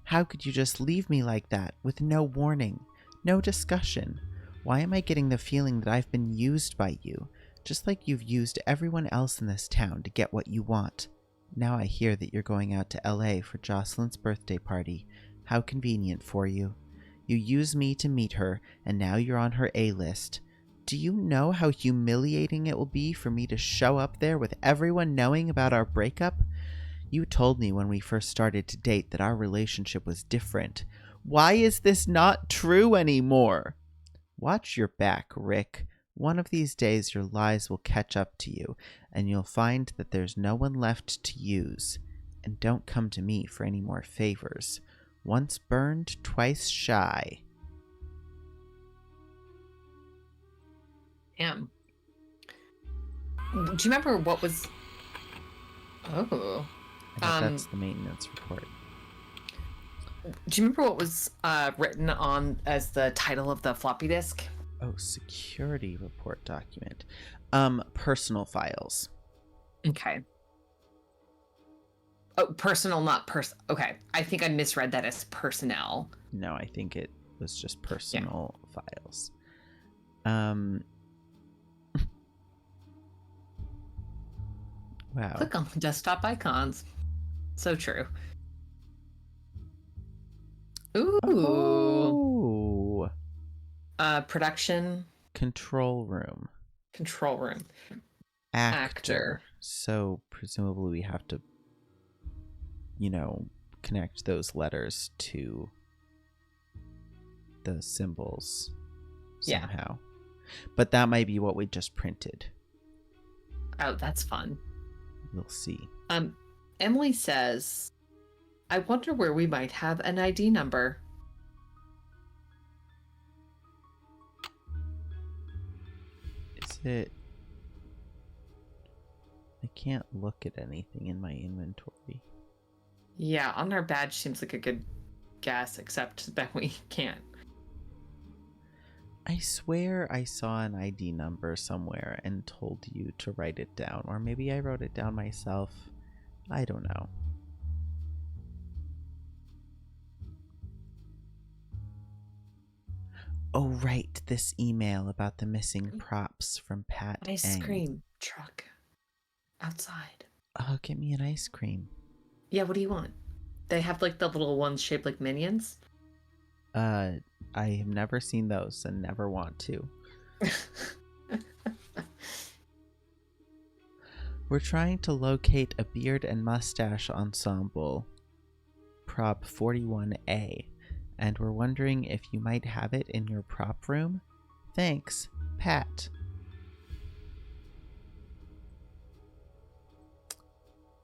Speaker 1: How could you just leave me like that, with no warning, no discussion? Why am I getting the feeling that I've been used by you, just like you've used everyone else in this town to get what you want? Now I hear that you're going out to LA for Jocelyn's birthday party. How convenient for you. You used me to meet her, and now you're on her A-list. Do you know how humiliating it will be for me to show up there with everyone knowing about our breakup? You told me when we first started to date that our relationship was different. Why is this not true anymore? Watch your back, Rick. One of these days your lies will catch up to you, and you'll find that there's no one left to use. And don't come to me for any more favors. Once burned, twice shy.
Speaker 2: Damn. Do you remember what was... Oh.
Speaker 1: I bet that's the maintenance report.
Speaker 2: Do you remember what was written on as the title of the floppy disk?
Speaker 1: Oh, security report document. Personal files.
Speaker 2: Okay. Oh, personal, not Okay. I think I misread that as personnel.
Speaker 1: No, I think it was just personal files. Wow.
Speaker 2: Click on the desktop icons. So true. Ooh.
Speaker 1: Oh.
Speaker 2: Production.
Speaker 1: Control room.
Speaker 2: Control room.
Speaker 1: Actor. So presumably we have to, connect those letters to the symbols somehow. But that might be what we just printed.
Speaker 2: Oh, that's fun.
Speaker 1: We'll see.
Speaker 2: Emily says, I wonder where we might have an ID number.
Speaker 1: Is it... I can't look at anything in my inventory.
Speaker 2: Yeah, on our badge seems like a good guess, except that we can't.
Speaker 1: I swear I saw an ID number somewhere and told you to write it down. Or maybe I wrote it down myself. I don't know. Oh, right. This email about the missing props from Pat
Speaker 2: Ice
Speaker 1: Eng.
Speaker 2: cream truck outside.
Speaker 1: Oh, get me an ice cream.
Speaker 2: Yeah, what do you want? They have like the little ones shaped like minions.
Speaker 1: I have never seen those and never want to. We're trying to locate a beard and mustache ensemble, prop 41A, and we're wondering if you might have it in your prop room? Thanks, Pat.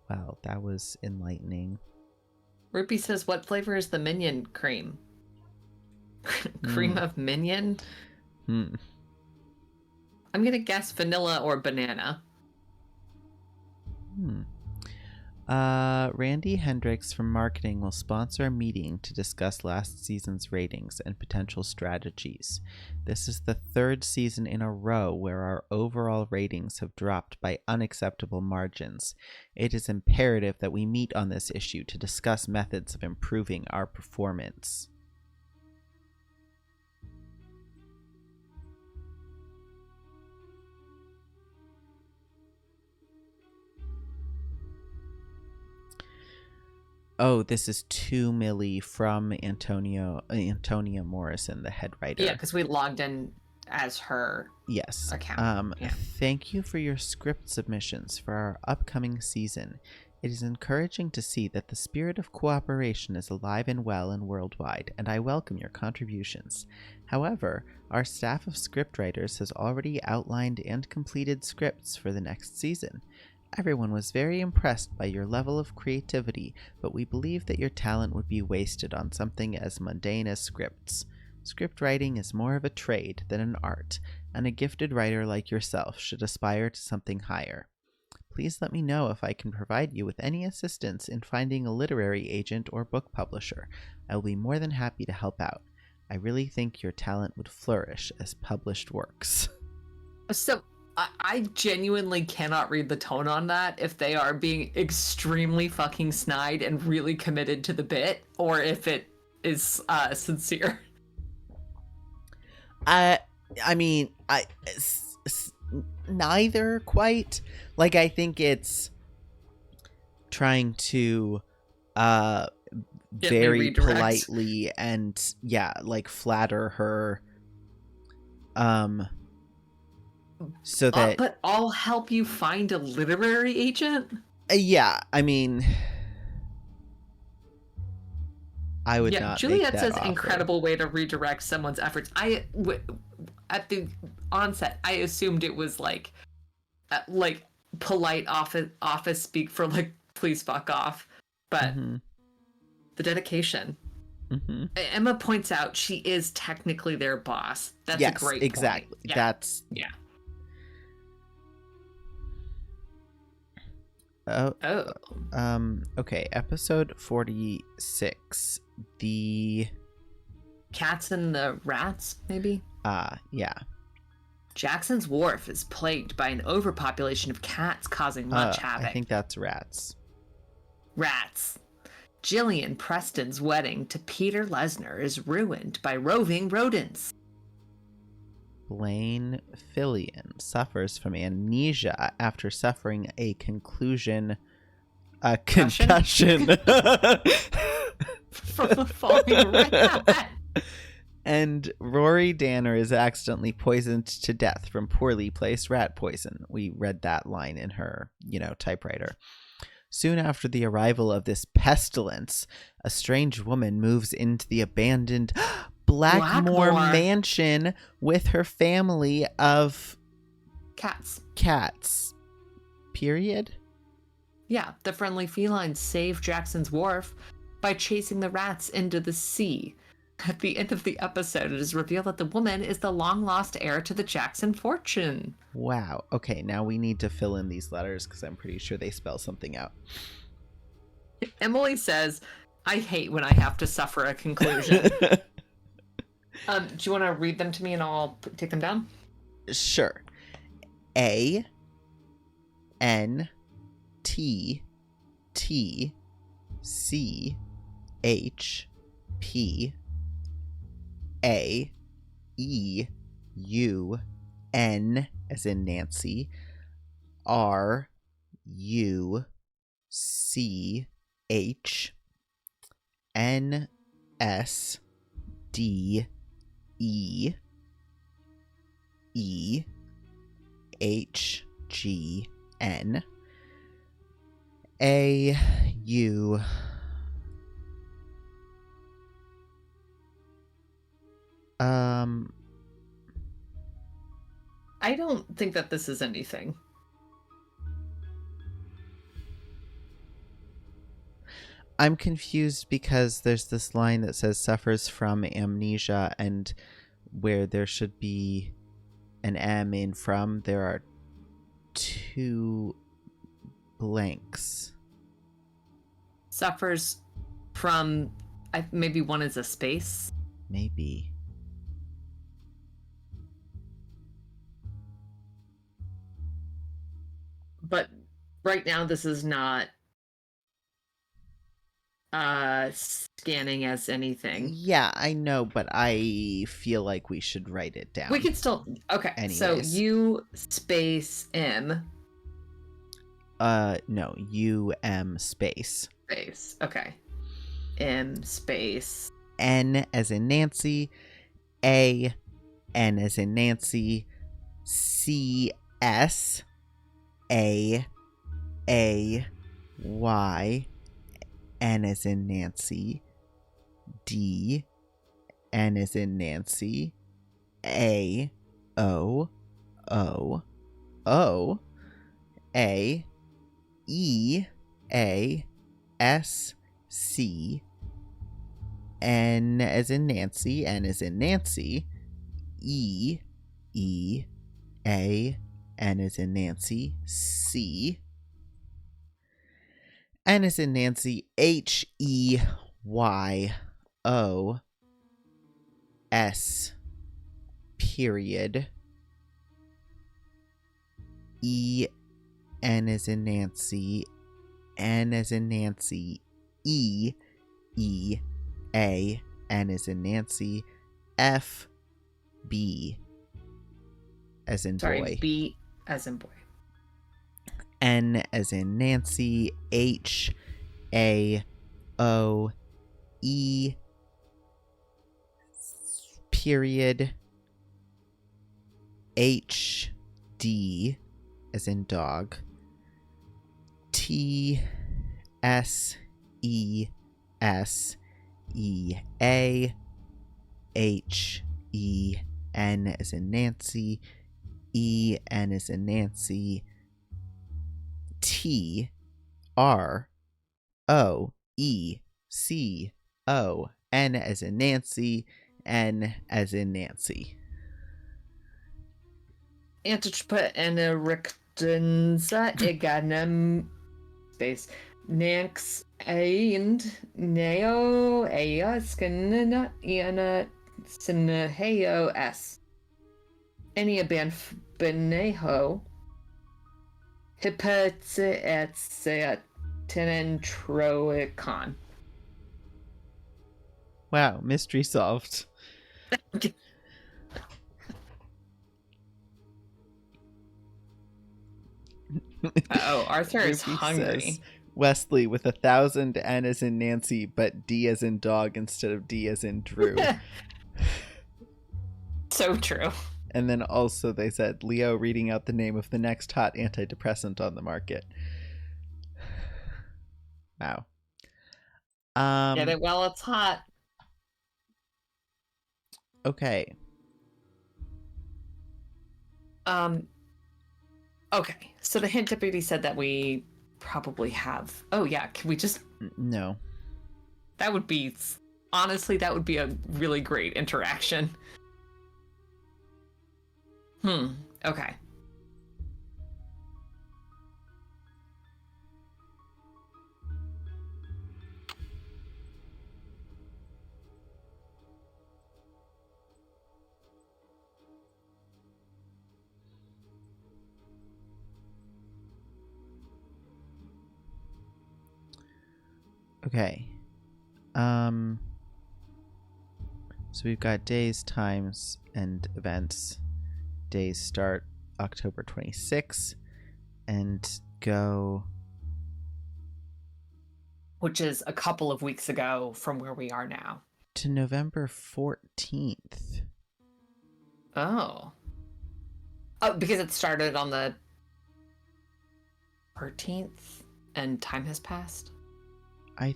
Speaker 1: Well, that was enlightening.
Speaker 2: Ruby says, what flavor is the minion cream? Cream of minion?
Speaker 1: Hmm.
Speaker 2: I'm gonna guess vanilla or banana.
Speaker 1: Randy Hendricks from marketing will sponsor a meeting to discuss last season's ratings and potential strategies. This is the third season in a row where our overall ratings have dropped by unacceptable margins. It is imperative that we meet on this issue to discuss methods of improving our performance. Oh, this is to Millie from Antonia Morrison, the head writer.
Speaker 2: Yeah, because we logged in as her
Speaker 1: Yes.
Speaker 2: account. Yeah.
Speaker 1: Thank you for your script submissions for our upcoming season. It is encouraging to see that the spirit of cooperation is alive and well and worldwide, and I welcome your contributions. However, our staff of scriptwriters has already outlined and completed scripts for the next season. Everyone was very impressed by your level of creativity, but we believe that your talent would be wasted on something as mundane as scripts. Script writing is more of a trade than an art, and a gifted writer like yourself should aspire to something higher. Please let me know if I can provide you with any assistance in finding a literary agent or book publisher. I will be more than happy to help out. I really think your talent would flourish as published works.
Speaker 2: So I genuinely cannot read the tone on that if they are being extremely fucking snide and really committed to the bit, or if it is sincere.
Speaker 1: I mean, neither quite. Like, I think it's trying to
Speaker 2: Get me
Speaker 1: very
Speaker 2: redirect.
Speaker 1: politely and like flatter her so that
Speaker 2: But I'll help you find a literary agent?
Speaker 1: yeah, I mean, I would
Speaker 2: Yeah,
Speaker 1: not
Speaker 2: Juliet
Speaker 1: make that
Speaker 2: says
Speaker 1: offer.
Speaker 2: incredible way to redirect someone's efforts. At the onset, I assumed it was like polite office speak for like please fuck off, but
Speaker 1: Mhm.
Speaker 2: the dedication.
Speaker 1: Mhm.
Speaker 2: Emma points out she is technically their boss. That's
Speaker 1: Yes,
Speaker 2: a great point.
Speaker 1: exactly.
Speaker 2: Yeah.
Speaker 1: That's
Speaker 2: Yeah.
Speaker 1: oh, okay, episode 46. The
Speaker 2: Cats and the rats, maybe?
Speaker 1: yeah.
Speaker 2: Jackson's Wharf is plagued by an overpopulation of cats causing much havoc.
Speaker 1: I think that's rats.
Speaker 2: Rats. Gillian Preston's wedding to Peter Lesnar is ruined by roving rodents.
Speaker 1: Blaine Fillion suffers from amnesia after suffering a concussion.
Speaker 2: From the falling rat.
Speaker 1: And Rory Danner is accidentally poisoned to death from poorly placed rat poison. We read that line in her, typewriter. Soon after the arrival of this pestilence, a strange woman moves into the abandoned Blackmore mansion with her family of
Speaker 2: cats.
Speaker 1: Period?
Speaker 2: Yeah, the friendly felines save Jackson's Wharf by chasing the rats into the sea. At the end of the episode, it is revealed that the woman is the long-lost heir to the Jackson fortune.
Speaker 1: Wow. Okay, now we need to fill in these letters because I'm pretty sure they spell something out.
Speaker 2: Emily says, I hate when I have to suffer a conclusion. Do you want to read them to me and I'll take them down?
Speaker 1: Sure. A N T T C H P A E U N as in Nancy R U C H N S D E E H G N A U
Speaker 2: I don't think that this is anything.
Speaker 1: I'm confused because there's this line that says suffers from amnesia, and where there should be an M in from, there are 2 blanks.
Speaker 2: Suffers from, maybe one is a space.
Speaker 1: Maybe.
Speaker 2: But right now this is not scanning as anything.
Speaker 1: Yeah, I know, but I feel like we should write it down.
Speaker 2: We can still, okay. So
Speaker 1: Anyways.
Speaker 2: U space M
Speaker 1: No, UM space.
Speaker 2: space. Okay. M space.
Speaker 1: N as in Nancy, A, N as in Nancy, C, S, A, Y, N as in Nancy, D, N as in Nancy, A, O, A, E, A, S, C, N as in Nancy, N as in Nancy, E, A, N as in Nancy, C, N as in Nancy, H, E, Y, O, S, period, E, N as in Nancy, N as in Nancy, E, A, N as in Nancy, F, B as in
Speaker 2: Sorry,
Speaker 1: boy,
Speaker 2: B as in boy.
Speaker 1: N as in Nancy, H, A, O, E, period, H, D as in dog, T, S, E, S, E, A, H, E, N as in Nancy, E, N as in Nancy, T, R, O, E, C, O, N as in Nancy, N as in Nancy.
Speaker 2: Antichpa erectenza eganem space. Nanx and neo ea scanna iana sinaheo s. Enia beneho hipetze et seat tenentroicon.
Speaker 1: Wow, mystery solved.
Speaker 2: Arthur is
Speaker 1: Ruby
Speaker 2: hungry.
Speaker 1: says, Wesley with 1,000 N as in Nancy, but D as in dog instead of D as in Drew.
Speaker 2: So true.
Speaker 1: And then also they said, Leo reading out the name of the next hot antidepressant on the market. Wow.
Speaker 2: Get it while it's hot.
Speaker 1: Okay.
Speaker 2: Okay. So the hint deputy said that we probably have. Oh yeah, can we just?
Speaker 1: No.
Speaker 2: That would be, honestly, that would be a really great interaction. Okay.
Speaker 1: Okay. So we've got days, times, and events. Days start October 26th and go...
Speaker 2: Which is a couple of weeks ago from where we are now.
Speaker 1: to November 14th.
Speaker 2: Oh. Oh, because it started on the 13th and time has passed?
Speaker 1: I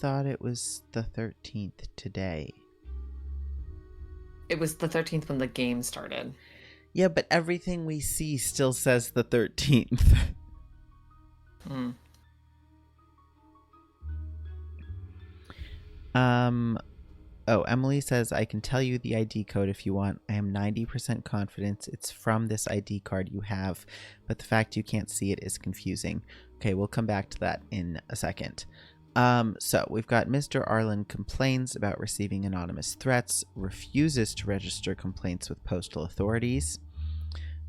Speaker 1: thought it was the 13th today.
Speaker 2: It was the 13th when the game started.
Speaker 1: Yeah, but everything we see still says the 13th. Oh, Emily says, I can tell you the ID code if you want. I am 90% confident it's from this ID card you have, but the fact you can't see it is confusing. Okay, we'll come back to that in a second. So we've got Mr. Arlen complains about receiving anonymous threats, refuses to register complaints with postal authorities.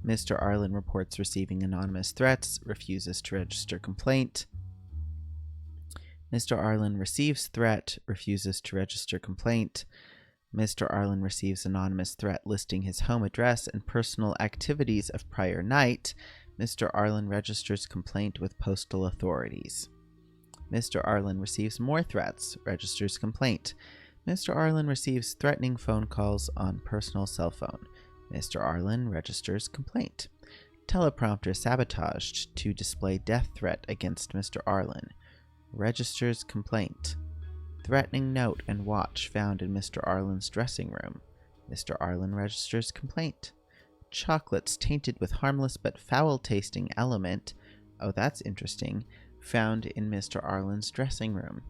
Speaker 1: Mr. Arlen reports receiving anonymous threats, refuses to register complaint. Mr. Arlen receives threat, refuses to register complaint. Mr. Arlen receives anonymous threat listing his home address and personal activities of prior night. Mr. Arlen registers complaint with postal authorities. Mr. Arlen receives more threats, registers complaint. Mr. Arlen receives threatening phone calls on personal cell phone. Mr. Arlen registers complaint. Teleprompter sabotaged to display death threat against Mr. Arlen. Registers complaint. Threatening note and watch found in Mr. Arlen's dressing room. Mr. Arlen registers complaint. Chocolates tainted with harmless but foul-tasting element. Oh, that's interesting. Found in Mr. Arlen's dressing room.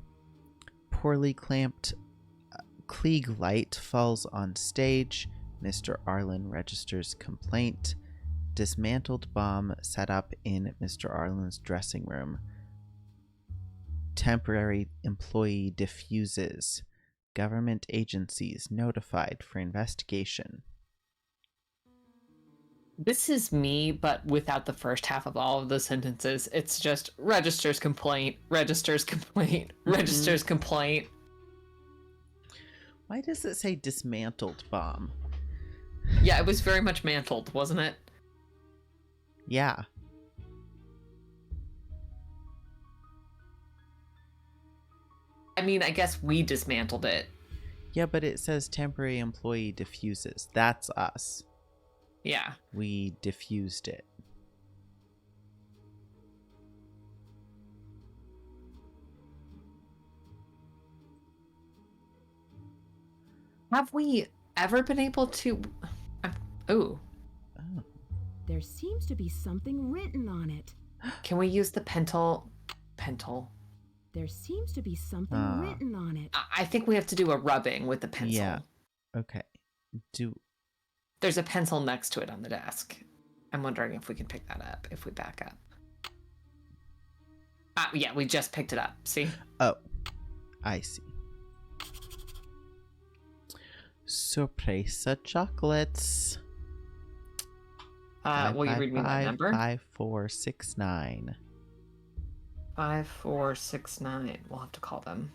Speaker 1: Poorly clamped Klieg light falls on stage. Mr. Arlen registers complaint. Dismantled bomb set up in Mr. Arlen's dressing room. Temporary employee diffuses. Government agencies notified for investigation.
Speaker 2: This is me, but without the first half of all of the sentences. It's just registers complaint, registers complaint, registers complaint.
Speaker 1: Why does it say dismantled bomb?
Speaker 2: Yeah, it was very much mantled, wasn't it?
Speaker 1: Yeah.
Speaker 2: I mean, I guess we dismantled it.
Speaker 1: Yeah, but it says temporary employee diffuses. That's us.
Speaker 2: Yeah.
Speaker 1: We diffused it.
Speaker 2: Have we ever been able to... Ooh.
Speaker 1: Oh.
Speaker 3: There seems to be something written on it.
Speaker 2: Can we use the pentel?
Speaker 3: There seems to be something written on it.
Speaker 2: I think we have to do a rubbing with the pencil.
Speaker 1: Yeah. Okay.
Speaker 2: There's a pencil next to it on the desk. I'm wondering if we can pick that up if we back up. Yeah, we just picked it up. See?
Speaker 1: Oh, I see. Sorpresa chocolates.
Speaker 2: Will you read me that number?
Speaker 1: 5469.
Speaker 2: 5469. We'll have to call them.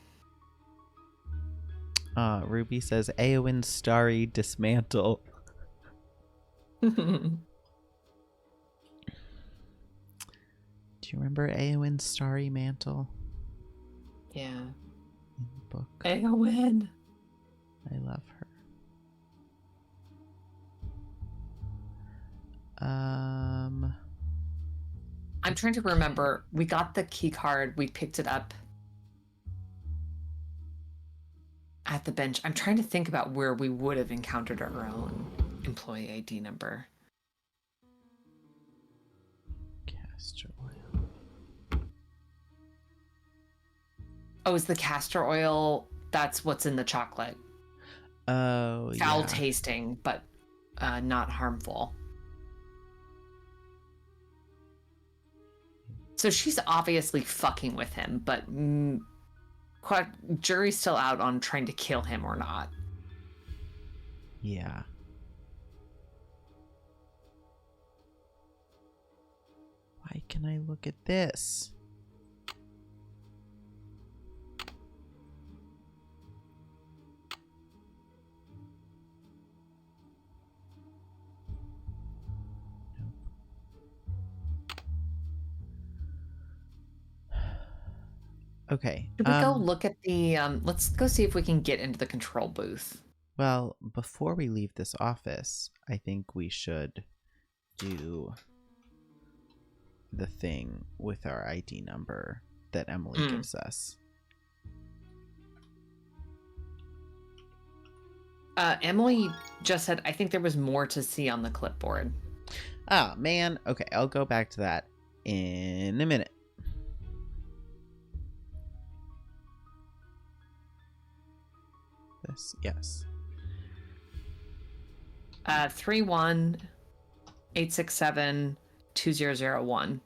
Speaker 1: Ruby says Eowyn Starry dismantle. Do you remember Eowyn Starry Mantle?
Speaker 2: Yeah.
Speaker 1: In the book.
Speaker 2: Eowyn.
Speaker 1: I love her.
Speaker 2: I'm trying to remember. We got the key card. We picked it up at the bench. I'm trying to think about where we would have encountered our own employee ID number.
Speaker 1: Castor oil.
Speaker 2: Oh, is the castor oil? That's what's in the chocolate.
Speaker 1: Oh,
Speaker 2: Foul
Speaker 1: yeah.
Speaker 2: tasting, but not harmful. So she's obviously fucking with him, but jury's still out on trying to kill him or not.
Speaker 1: Yeah. Why can I look at this? Okay.
Speaker 2: Should we go look at the let's go see if we can get into the control booth.
Speaker 1: Well, before we leave this office, I think we should do the thing with our ID number that Emily gives us.
Speaker 2: Emily just said, I think there was more to see on the clipboard.
Speaker 1: Oh, man. Okay, I'll go back to that in a minute. this? Yes.
Speaker 2: 318672001.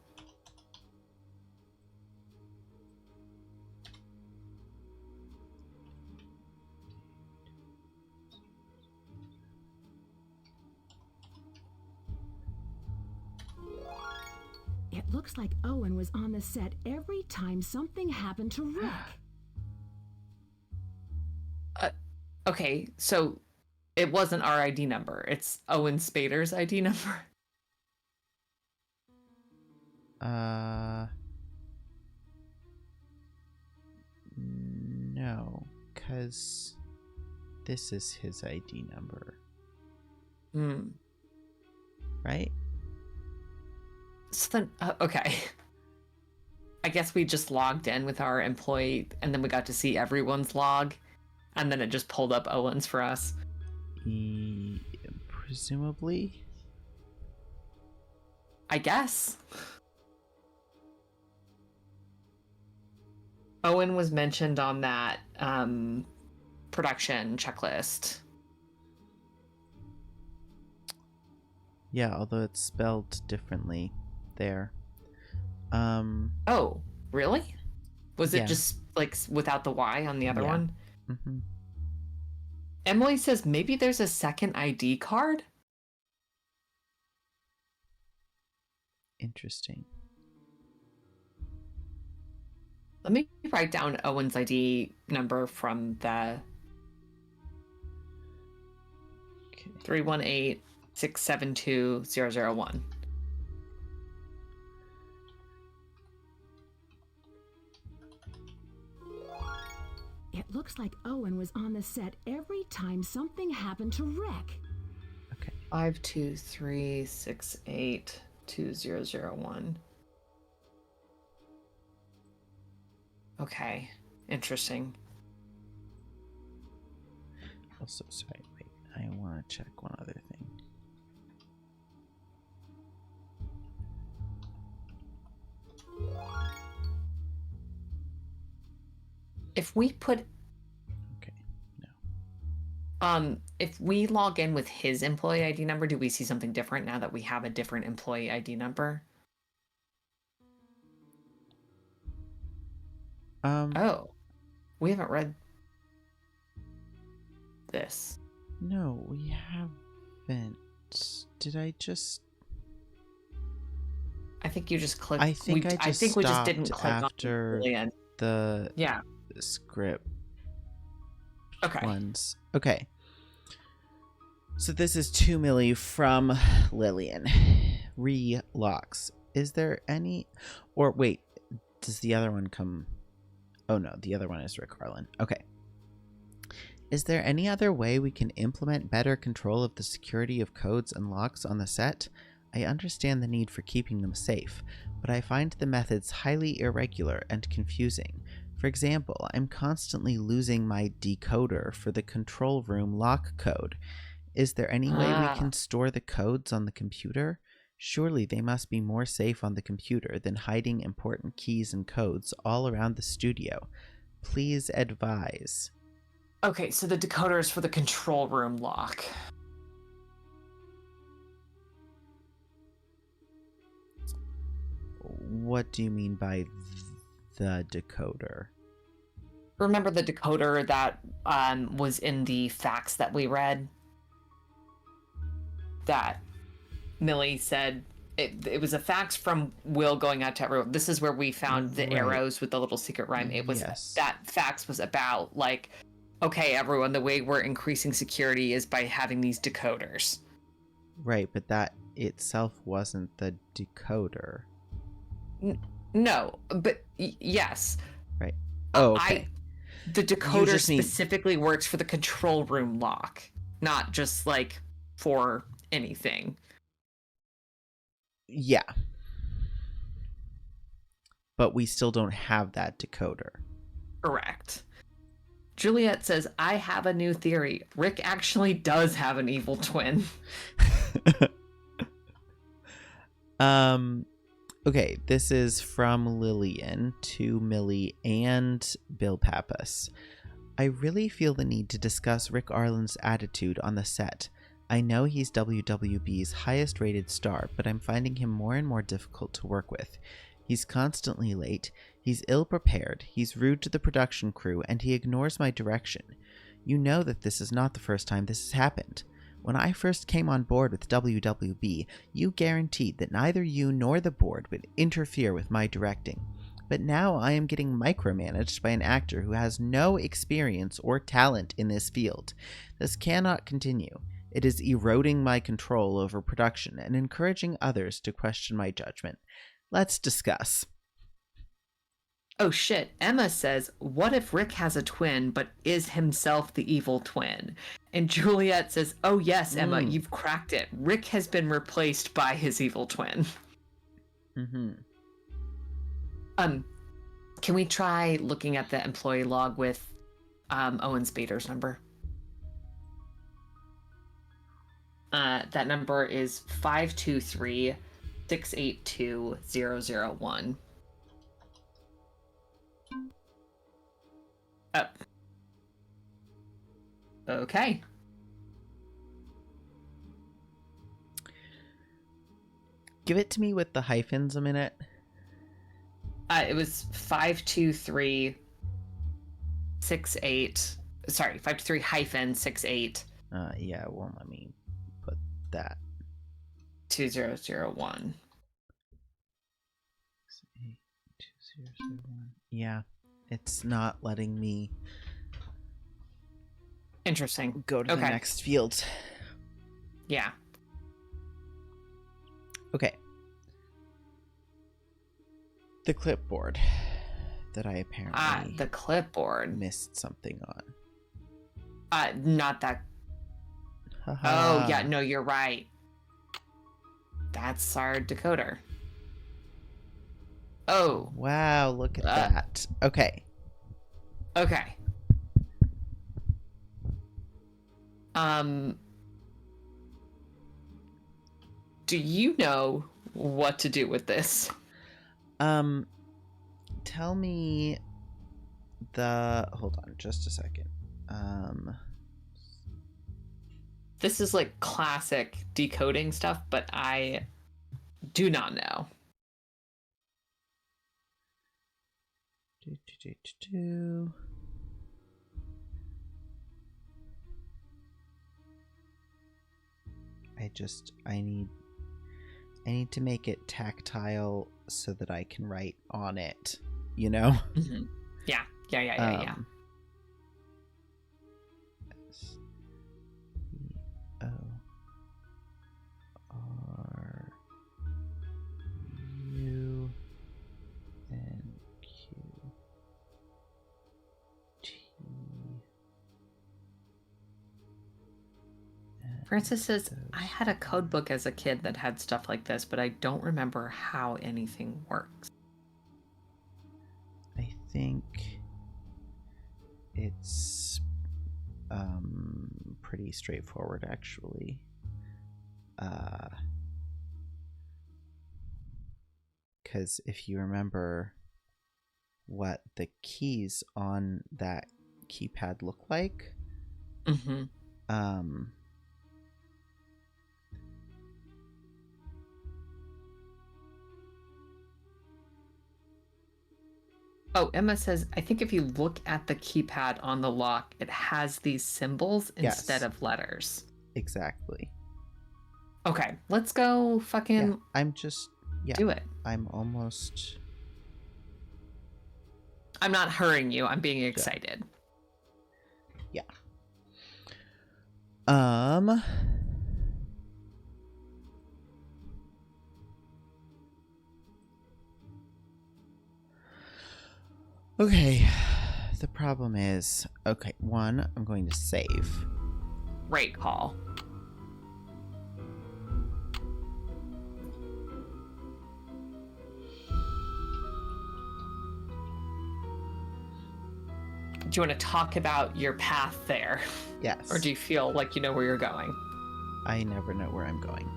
Speaker 3: It looks like Owen was on the set every time something happened to Rick.
Speaker 2: Okay, so it wasn't our ID number. It's Owen Spader's ID number.
Speaker 1: No, because this is his ID number. Right?
Speaker 2: So then, okay. I guess we just logged in with our employee, and then we got to see everyone's log, and then it just pulled up Owen's for us.
Speaker 1: Presumably.
Speaker 2: I guess. Owen was mentioned on that production checklist.
Speaker 1: Yeah, although it's spelled differently there.
Speaker 2: Oh, really? Was it
Speaker 1: Yeah.
Speaker 2: just like without the Y on the other
Speaker 1: Yeah.
Speaker 2: one?
Speaker 1: Mm-hmm.
Speaker 2: Emily says maybe there's a second ID card?
Speaker 1: Interesting.
Speaker 2: Let me write down Owen's ID number from the
Speaker 1: Okay.
Speaker 2: 318-672-001.
Speaker 3: It looks like Owen was on the set every time something happened to Rick.
Speaker 1: Okay.
Speaker 2: 523682001. Okay, interesting.
Speaker 1: Also, sorry, wait. I want to check one other thing.
Speaker 2: If we put
Speaker 1: Okay. No.
Speaker 2: if we log in with his employee ID number, do we see something different now that we have a different employee ID number? Oh, we haven't read this.
Speaker 1: No, we haven't. Did I just?
Speaker 2: I think you just clicked.
Speaker 1: I think I just
Speaker 2: think we just didn't
Speaker 1: stopped
Speaker 2: click
Speaker 1: after
Speaker 2: on
Speaker 1: the
Speaker 2: yeah.
Speaker 1: script
Speaker 2: Okay.
Speaker 1: ones. Okay. So this is 2 milli from Lillian. Relocks. Is there any, or wait, does the other one come? Oh no, the other one is Rick Harlan. Okay. Is there any other way we can implement better control of the security of codes and locks on the set? I understand the need for keeping them safe, but I find the methods highly irregular and confusing. For example, I'm constantly losing my decoder for the control room lock code. Is there any way we can store the codes on the computer? Surely they must be more safe on the computer than hiding important keys and codes all around the studio. Please advise.
Speaker 2: Okay, so the decoder is for the control room lock.
Speaker 1: What do you mean by the decoder?
Speaker 2: Remember the decoder that was in the fax that we read? That Millie said it was a fax from Will going out to everyone. This is where we found the
Speaker 1: Right.
Speaker 2: arrows with the little secret rhyme. It was
Speaker 1: Yes.
Speaker 2: that fax was about like, okay, everyone, the way we're increasing security is by having these decoders.
Speaker 1: Right, but that itself wasn't the decoder.
Speaker 2: No, but yes.
Speaker 1: Right. Oh, okay.
Speaker 2: The decoder
Speaker 1: just mean-
Speaker 2: specifically works for the control room lock, not just like for anything.
Speaker 1: Yeah. But we still don't have that decoder.
Speaker 2: Correct. Juliet says, I have a new theory. Rick actually does have an evil twin.
Speaker 1: Okay, this is from Lillian to Millie and Bill Pappas. I really feel the need to discuss Rick Arlen's attitude on the set. I know he's WWB's highest rated star, but I'm finding him more and more difficult to work with. He's constantly late, he's ill-prepared, he's rude to the production crew, and he ignores my direction. You know that this is not the first time this has happened. When I first came on board with WWB, you guaranteed that neither you nor the board would interfere with my directing. But now I am getting micromanaged by an actor who has no experience or talent in this field. This cannot continue. It is eroding my control over production and encouraging others to question my judgment. Let's discuss.
Speaker 2: Oh shit, Emma says, what if Rick has a twin but is himself the evil twin? And Juliet says, oh yes, Emma, you've cracked it. Rick has been replaced by his evil twin.
Speaker 1: Mm-hmm.
Speaker 2: Can we try looking at the employee log with Owen Spader's number? That number is 523-682-001. Oh. Okay.
Speaker 1: Give it to me with the hyphens a minute.
Speaker 2: It was 523-68. Sorry, 523-68.
Speaker 1: Yeah, it won't let me put that.
Speaker 2: 2001.
Speaker 1: 2001. Yeah, it's not letting me
Speaker 2: Interesting.
Speaker 1: go to the next field.
Speaker 2: Yeah.
Speaker 1: Okay. The clipboard that I apparently
Speaker 2: the clipboard.
Speaker 1: missed something on.
Speaker 2: Not that.
Speaker 1: Haha.
Speaker 2: Oh, yeah, no, you're right. That's our decoder. Oh.
Speaker 1: Wow, look at that. Okay.
Speaker 2: Okay. Do you know what to do with this?
Speaker 1: Tell me hold on just a second.
Speaker 2: This is like classic decoding stuff, but I do not know.
Speaker 1: I need to make it tactile so that I can write on it, you know?
Speaker 2: Mm-hmm. Yeah. Francis says, I had a code book as a kid that had stuff like this, but I don't remember how anything works.
Speaker 1: I think it's pretty straightforward, actually. Because if you remember what the keys on that keypad look like,
Speaker 2: mm-hmm. Oh, Emma says, I think if you look at the keypad on the lock, it has these symbols instead of letters.
Speaker 1: Exactly.
Speaker 2: Okay, let's go fucking do it.
Speaker 1: I'm almost...
Speaker 2: I'm not hurrying you. I'm being excited.
Speaker 1: Yeah. Okay, the problem is, one, I'm going to save.
Speaker 2: Right call. Do you want to talk about your path there?
Speaker 1: Yes.
Speaker 2: Or do you feel like you know where you're going?
Speaker 1: I never know where I'm going.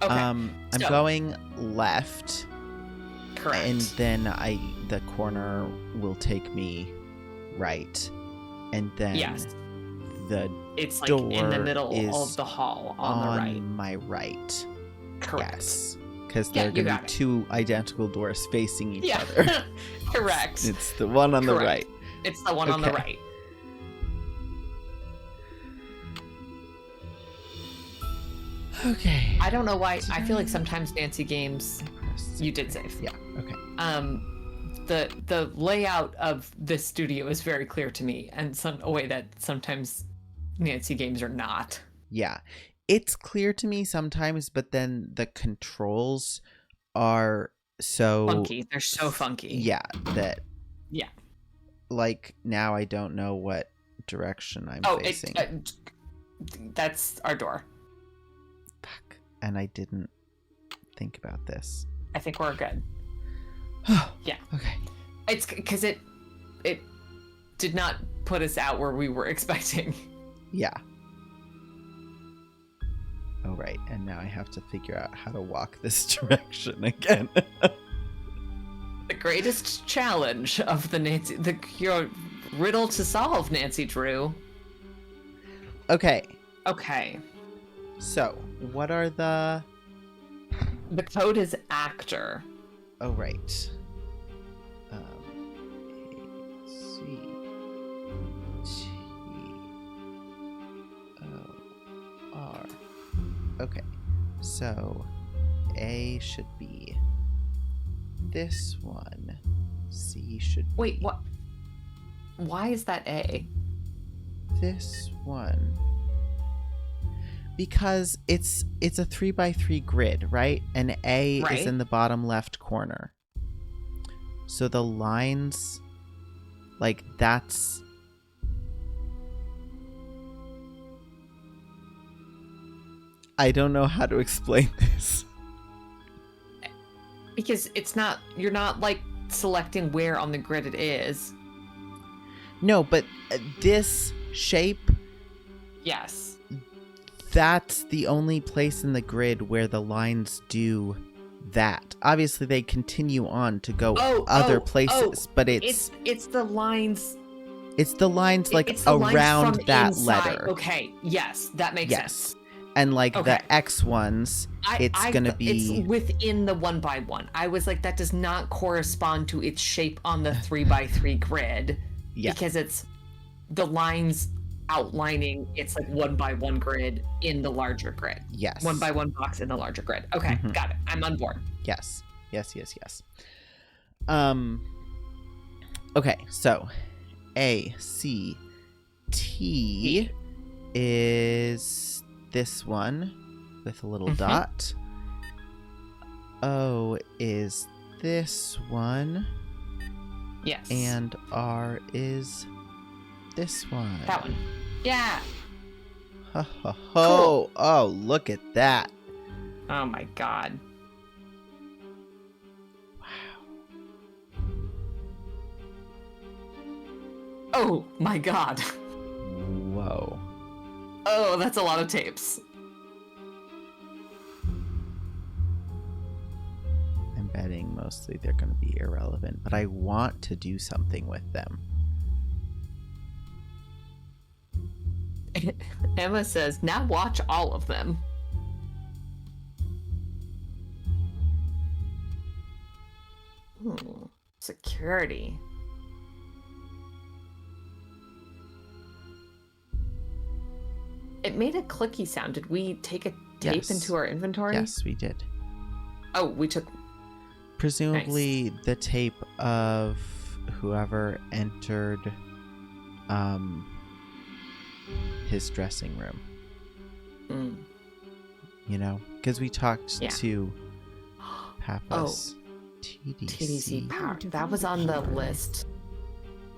Speaker 2: Okay.
Speaker 1: I'm going left.
Speaker 2: Correct.
Speaker 1: And then the corner will take me right. and then
Speaker 2: Yes.
Speaker 1: the
Speaker 2: It's like in the
Speaker 1: door
Speaker 2: middle
Speaker 1: is
Speaker 2: of the hall on the right.
Speaker 1: my right.
Speaker 2: Correct.
Speaker 1: Yes, because
Speaker 2: Yeah,
Speaker 1: there are
Speaker 2: you
Speaker 1: going to
Speaker 2: got
Speaker 1: be
Speaker 2: it.
Speaker 1: two identical doors facing each
Speaker 2: Yeah.
Speaker 1: other.
Speaker 2: Correct.
Speaker 1: It's the one on the
Speaker 2: Correct.
Speaker 1: right.
Speaker 2: It's the one on the
Speaker 1: Okay.
Speaker 2: right.
Speaker 1: Okay.
Speaker 2: I don't know why. I feel like sometimes Nancy games. You did save.
Speaker 1: Yeah. Okay.
Speaker 2: The layout of this studio is very clear to me, and a way that sometimes Nancy games are not.
Speaker 1: Yeah. It's clear to me sometimes, but then the controls are so
Speaker 2: Funky. They're so funky.
Speaker 1: Yeah, that
Speaker 2: Yeah.
Speaker 1: like now I don't know what direction I'm facing.
Speaker 2: That's our door.
Speaker 1: Fuck. And I didn't think about this.
Speaker 2: I think we're good. Yeah.
Speaker 1: Okay.
Speaker 2: It's because it did not put us out where we were expecting.
Speaker 1: Yeah. Oh, right. And now I have to figure out how to walk this direction again.
Speaker 2: The greatest challenge of your riddle to solve, Nancy Drew.
Speaker 1: Okay.
Speaker 2: Okay.
Speaker 1: So, what are the...
Speaker 2: The code is actor.
Speaker 1: Oh, right. A, C, T, O, R. Okay. So, A should be this one. C should be
Speaker 2: Wait, what? Why is that A?
Speaker 1: this one. Because it's a 3x3 grid, right? And A
Speaker 2: Right.
Speaker 1: is in the bottom left corner. So the lines, like, that's... I don't know how to explain this.
Speaker 2: Because you're not like selecting where on the grid it is.
Speaker 1: No, but this shape,
Speaker 2: Yes.
Speaker 1: that's the only place in the grid where the lines do that. Obviously, they continue on to go other places, but
Speaker 2: It's the lines.
Speaker 1: it's the lines like
Speaker 2: it's the lines
Speaker 1: around
Speaker 2: from
Speaker 1: that
Speaker 2: inside.
Speaker 1: letter.
Speaker 2: Okay. Yes, that makes
Speaker 1: Yes.
Speaker 2: sense.
Speaker 1: And like
Speaker 2: Okay.
Speaker 1: the X ones, it's gonna be
Speaker 2: It's within the 1x1. I was like, that does not correspond to its shape on the 3x3 grid.
Speaker 1: Yeah.
Speaker 2: Because it's the lines outlining its like 1x1 grid in the larger grid.
Speaker 1: Yes.
Speaker 2: 1x1 box in the larger grid. Okay,
Speaker 1: Mhm.
Speaker 2: got it. I'm on board.
Speaker 1: Yes. Yes. Okay, so A, C, T is this one with a little
Speaker 2: Mhm.
Speaker 1: dot. O is this one.
Speaker 2: Yes.
Speaker 1: And R is this one.
Speaker 2: that one. Yeah.
Speaker 1: Ho, ho, ho. Oh, look at that.
Speaker 2: Oh my god. Oh my god.
Speaker 1: Whoa.
Speaker 2: Oh, that's a lot of tapes.
Speaker 1: I'm betting mostly they're going to be irrelevant, but I want to do something with them.
Speaker 2: Emma says, now watch all of them. Security. It made a clicky sound. Did we take a tape
Speaker 1: Yes.
Speaker 2: into our inventory?
Speaker 1: Yes, we did.
Speaker 2: Oh, we took.
Speaker 1: Presumably the tape of whoever entered his dressing room.
Speaker 2: Mm.
Speaker 1: You know? Because we talked
Speaker 2: Yeah.
Speaker 1: to Papa's
Speaker 2: TDC
Speaker 1: TDC.
Speaker 2: power. That was on the list.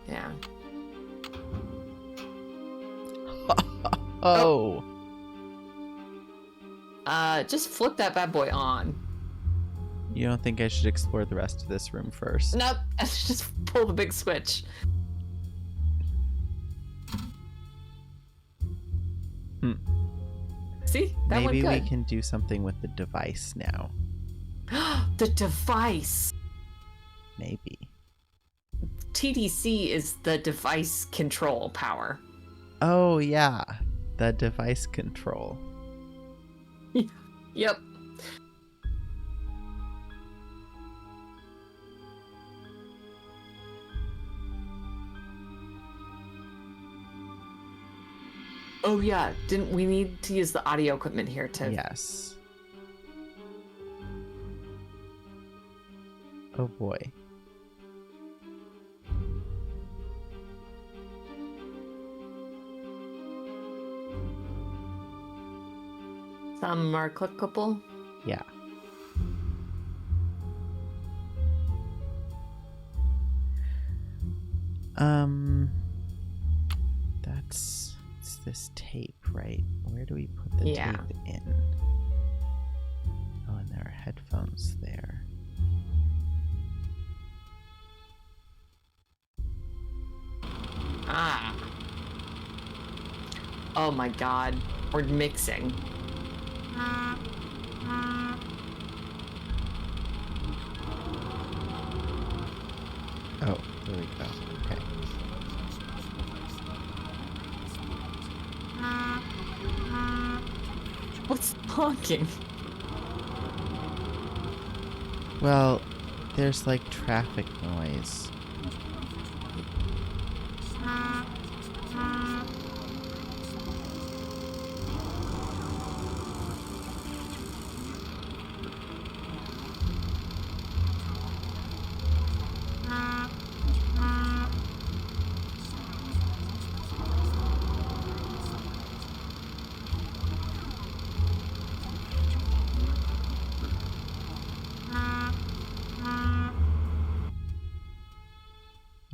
Speaker 2: Yeah.
Speaker 1: Oh.
Speaker 2: Just flip that bad boy on.
Speaker 1: You don't think I should explore the rest of this room first?
Speaker 2: Nope. Just pull the big switch. See? That
Speaker 1: Maybe we
Speaker 2: went
Speaker 1: can do something with the device now.
Speaker 2: good. The device.
Speaker 1: Maybe.
Speaker 2: TDC is the device control power.
Speaker 1: Oh, yeah. The device control.
Speaker 2: Yep. Oh yeah, didn't we need to use the audio equipment here too?
Speaker 1: Yes. Oh boy.
Speaker 2: Some are clickable.
Speaker 1: Yeah. It's this tape, right? Where do we put the
Speaker 2: Yeah.
Speaker 1: tape in? Oh, and there are headphones there.
Speaker 2: Ah. Oh my god. We're mixing.
Speaker 1: Oh, there we go. Okay.
Speaker 2: What's honking?
Speaker 1: Well, there's like traffic noise.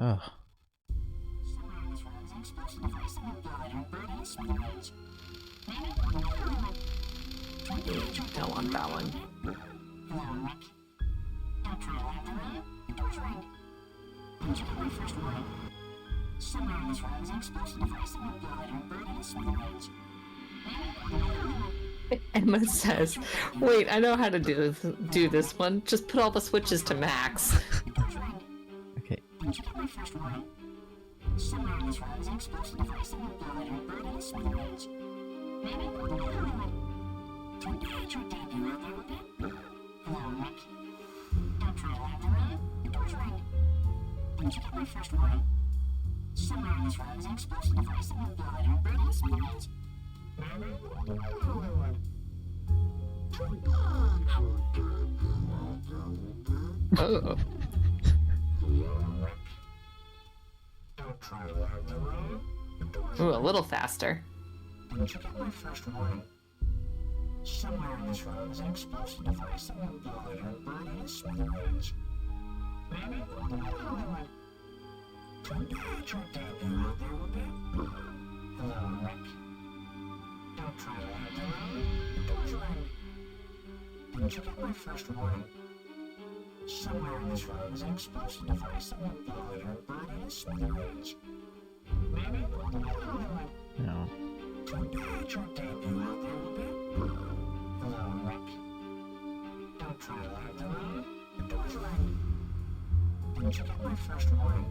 Speaker 1: Oh.
Speaker 2: Don't want that one. Emma says, wait, I know how to do this one. Just put all the switches to max.
Speaker 1: Okay.
Speaker 2: Oh. Ooh, a little faster.
Speaker 4: Somewhere in this room is an explosive device that will blow it or burn it to smithereens. Maybe don't hide your debut out there a bit. Hello, Rick. Don't try to hide the room. The door's right. Didn't you get my first warning? Somewhere in this room is an explosive device that will blow it or burn it to smithereens. Maybe
Speaker 1: No.
Speaker 4: don't hide your debut out there a bit. Hello, Rick. Don't try to hide the room. The door's right. Didn't you get my first warning?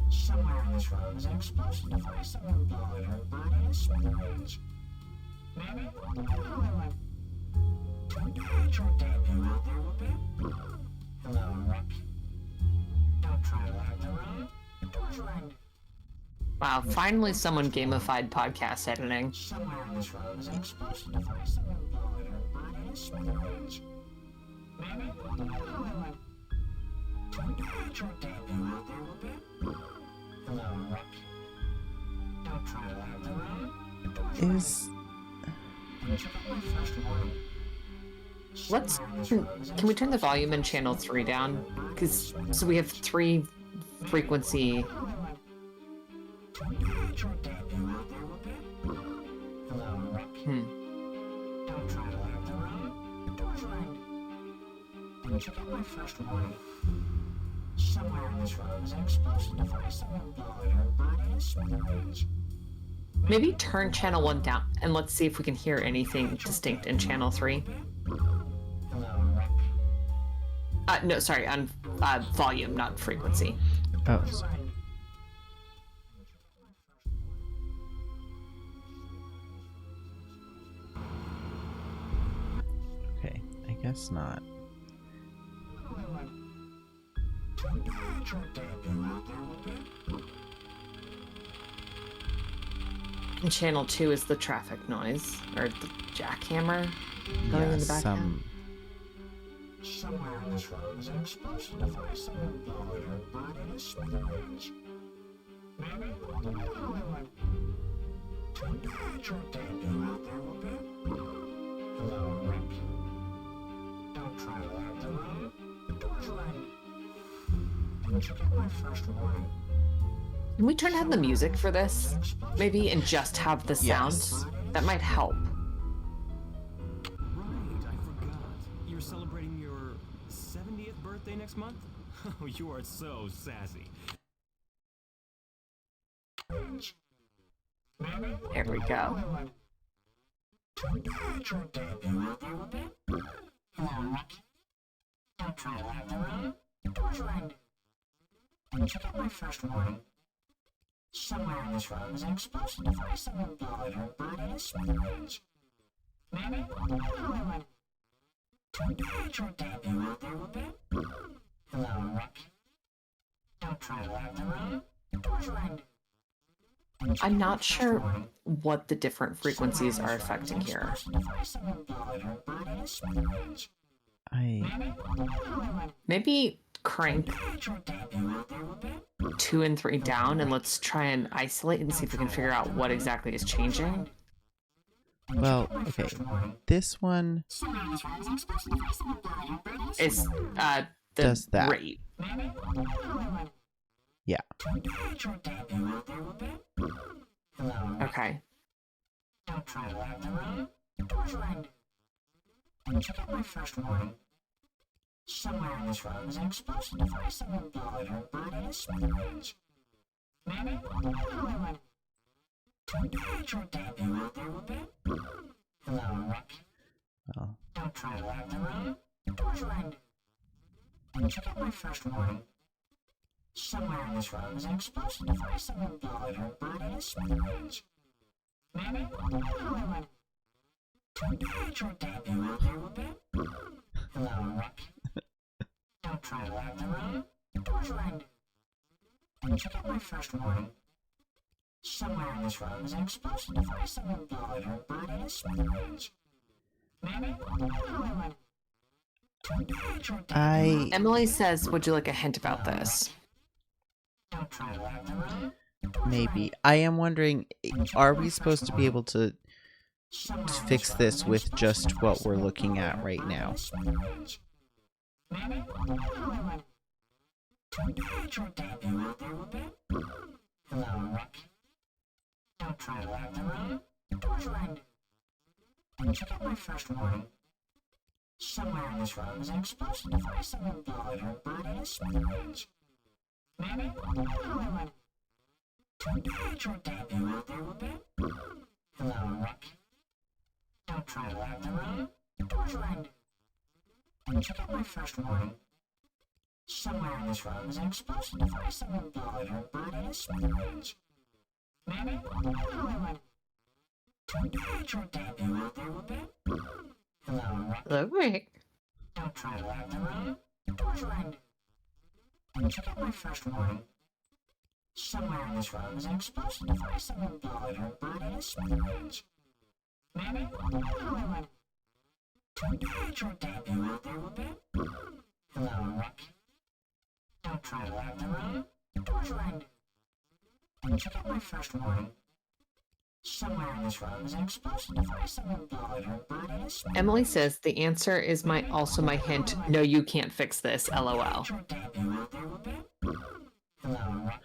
Speaker 4: Somewhere in this room is an explosive device that will blow it or burn it to smithereens. Maybe don't hide your debut out there a bit. Hello, Rick. Don't try to hide the room. The door's right.
Speaker 2: Wow, finally someone gamified podcast editing.
Speaker 4: Somewhere in this room is an explosive device that will blow it or burn it to smithereens. Maybe don't hide your debut out there a bit. Hello, Rick. Don't try to hide the room. The door's right.
Speaker 1: Is
Speaker 4: Didn't you get my first warning?
Speaker 2: Let's. Can we turn the volume in channel 3 down? Because so we have 3 frequency.
Speaker 4: Don't hide your debut out there a bit. Hello, Rick. Don't try to hide the room. The door's right. Didn't you get my first warning? Somewhere in this room is an explosive device that will blow it or burn it to smithereens.
Speaker 2: Maybe turn channel 1 down and let's see if we can hear anything distinct in channel 3.
Speaker 4: Hello, Rick.
Speaker 2: No, sorry, on volume, not frequency.
Speaker 1: Oh, sorry. Okay, I guess not.
Speaker 2: And channel 2 is the traffic noise, or the jackhammer going in the background.
Speaker 4: Somewhere in this room is an explosion device that will blow it or burn it to smithereens. Maybe the only one. Turn to your debut out there a bit. Hello, Rick. Don't try to lag the room. The door's right. Didn't you get my first warning?
Speaker 2: Can we turn down the music for this? Maybe, and just have the sounds?
Speaker 1: Yes.
Speaker 2: That might help.
Speaker 5: Right, I forgot. You're celebrating your 70th birthday next month? Oh, you are so sassy.
Speaker 2: There we go.
Speaker 4: Turn to your debut out there a bit. Hello, Rick. Don't try to lag the room. The door's right. Didn't you get my first warning? Somewhere in this room is an explosion device that will blow it or burn it to smithereens. Maybe the only one. Turn to your debut out there a bit. Hello, Rick. Don't try to lag the room. The door's right.
Speaker 2: I'm not sure what the different frequencies are affecting here. Maybe crank 2 and 3 down, and let's try and isolate and see if we can figure out what exactly is changing.
Speaker 1: Well, okay. This one
Speaker 2: Is the
Speaker 1: Does that.
Speaker 2: rate.
Speaker 1: Yeah.
Speaker 2: Okay.
Speaker 4: Don't try to lag the room. The door's right. Didn't you get my first warning? Somewhere in this room is an explosion device that will blow it or burn it to smithereens. Maybe the only one. Turn to your debut out there a bit. Hello, Rick.
Speaker 1: Well,
Speaker 4: Don't try to lag the room. The door's right. Didn't you get my first warning? Somewhere in this room is an explosion device that will blow it or burn it to smithereens. Maybe the only one. Turn to your debut out there a bit. Hello, Rick. Don't try to lag the room. The door's right. Didn't you get my first warning? Somewhere in this room is an explosion device that will blow it or burn it to smithereens. Maybe the only one. Turn to your debut.
Speaker 2: Emily says, would you like a hint about this?
Speaker 4: Don't try to lag the room.
Speaker 1: maybe. I am wondering, are we supposed to be able to fix this with just what we're looking at right now?
Speaker 4: Hello, Rick. Don't try to lag the room. The door's right. Didn't you get my first warning? Somewhere in this room is an explosion device that will blow it or burn it to smithereens. Maybe the only one. Turn to your debut out there a bit. Hello, Rick. Don't try to lag the room. The door's right. Didn't you get my first warning? Somewhere in this room is an explosion device that will blow it or burn it to smithereens. Maybe the only one. Turn to your debut out there a bit. Hello, Rick.
Speaker 2: Hello, Rick.
Speaker 4: Don't try to lag the room. The door's right. Didn't you get my first warning? Somewhere in this room is an explosion device that will blow it or burn it to smithereens. Maybe the only one. Turn to your debut out there a bit. Hello, Rick. Don't try to lag the room. The door's right. Didn't you get my first warning? Somewhere in this room is an explosion device that will blow it or burn it to smithereens.
Speaker 2: Emily says the answer is also my hint. No, you can't fix this. LOL.
Speaker 4: Your debut out there a bit. Hello, Rick.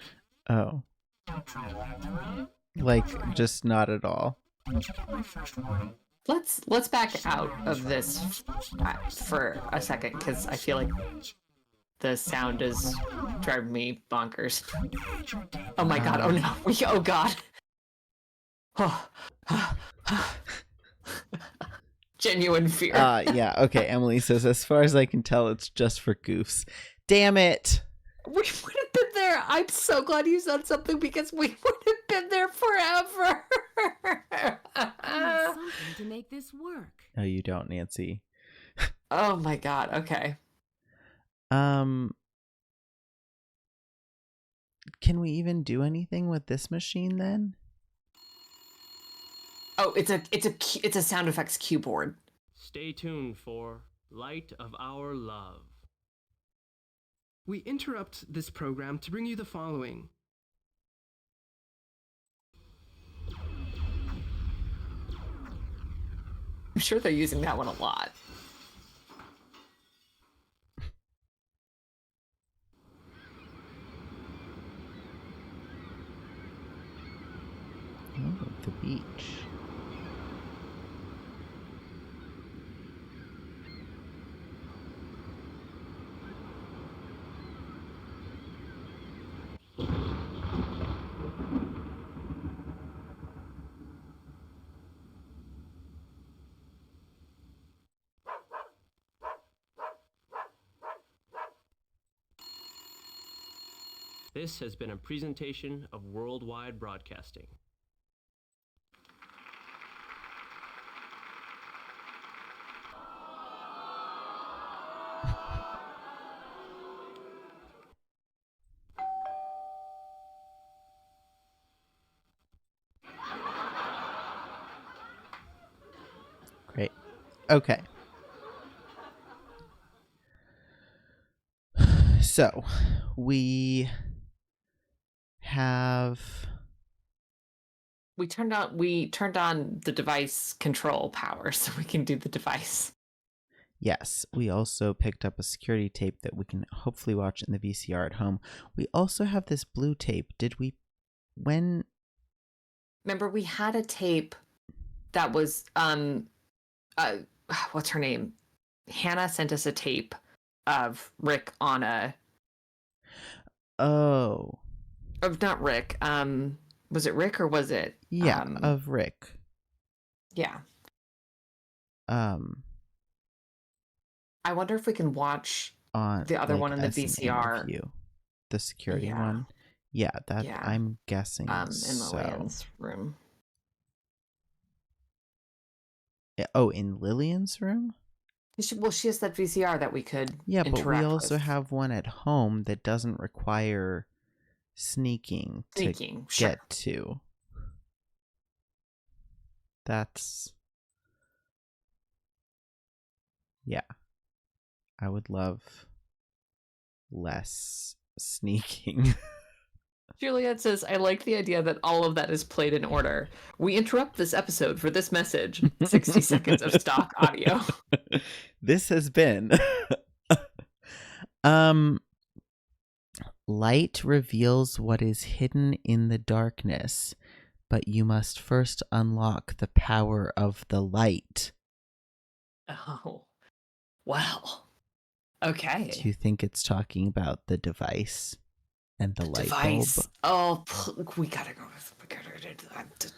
Speaker 1: Oh,
Speaker 4: Don't try to lag the room.
Speaker 1: like just not at all.
Speaker 4: Didn't you get my first warning?
Speaker 2: Let's back out of this for a second, because I feel like the sound is driving me bonkers. Oh my god! Oh no! Oh god! Genuine fear.
Speaker 1: Yeah, okay, Emily says, as far as I can tell, it's just for goofs. Damn it!
Speaker 2: We would have been there. I'm so glad you said something because we would have been there forever.
Speaker 3: I need something to make this work.
Speaker 1: No, you don't, Nancy.
Speaker 2: Oh my god. Okay.
Speaker 1: Can we even do anything with this machine then?
Speaker 2: Oh, it's a sound effects keyboard.
Speaker 5: Stay tuned for Light of Our Love.
Speaker 6: We interrupt this program to bring you the following.
Speaker 2: I'm sure they're using that one a lot.
Speaker 1: Oh, the beach.
Speaker 5: This has been a presentation of Worldwide Broadcasting.
Speaker 1: Great. Okay. So, we have...
Speaker 2: We turned on the device control power so we can do the device.
Speaker 1: Yes, we also picked up a security tape that we can hopefully watch in the VCR at home. We also have this blue tape. Did we... When...
Speaker 2: Remember, we had a tape that was what's her name? Hannah sent us a tape of Rick on a
Speaker 1: Oh.
Speaker 2: of not Rick. Was it Rick or was it
Speaker 1: Yeah, of Rick.
Speaker 2: Yeah.
Speaker 1: I
Speaker 2: wonder if we can watch
Speaker 1: on
Speaker 2: the other
Speaker 1: like,
Speaker 2: one in the
Speaker 1: as an
Speaker 2: VCR.
Speaker 1: interview. The security
Speaker 2: Yeah.
Speaker 1: one. Yeah, that
Speaker 2: Yeah.
Speaker 1: I'm guessing
Speaker 2: In
Speaker 1: so.
Speaker 2: Lillian's room.
Speaker 1: Yeah, oh, in Lillian's room?
Speaker 2: She has that VCR that we could
Speaker 1: Yeah, but we
Speaker 2: interact
Speaker 1: also
Speaker 2: with.
Speaker 1: have one at home that doesn't require sneaking to
Speaker 2: Sneaking, sure.
Speaker 1: get to. That's... Yeah. I would love less sneaking.
Speaker 2: Juliet says, I like the idea that all of that is played in order. We interrupt this episode for this message. 60 seconds of stock audio.
Speaker 1: This has been light reveals what is hidden in the darkness, but you must first unlock the power of the light.
Speaker 2: Oh. Well. Okay.
Speaker 1: Do you think it's talking about the device and the light
Speaker 2: Device.
Speaker 1: bulb?
Speaker 2: Oh, we gotta go.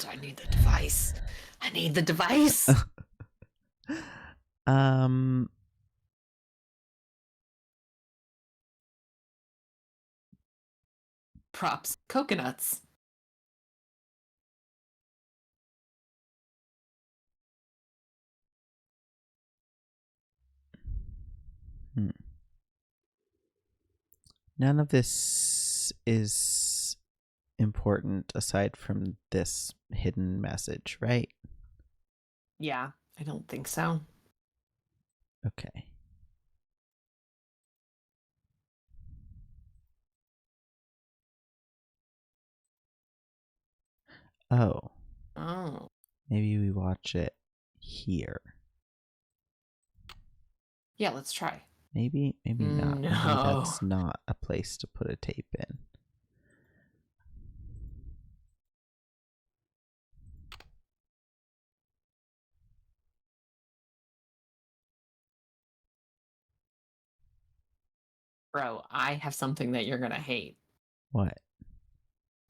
Speaker 2: I need the device. I need the device. Props. Coconuts.
Speaker 1: None of this is important aside from this hidden message, right?
Speaker 2: Yeah, I don't think so.
Speaker 1: Okay. Oh.
Speaker 2: Oh.
Speaker 1: Maybe we watch it here.
Speaker 2: Yeah, let's try.
Speaker 1: Maybe not. Maybe
Speaker 2: No.
Speaker 1: that's not a place to put a tape in.
Speaker 2: Bro, I have something that you're gonna hate.
Speaker 1: What?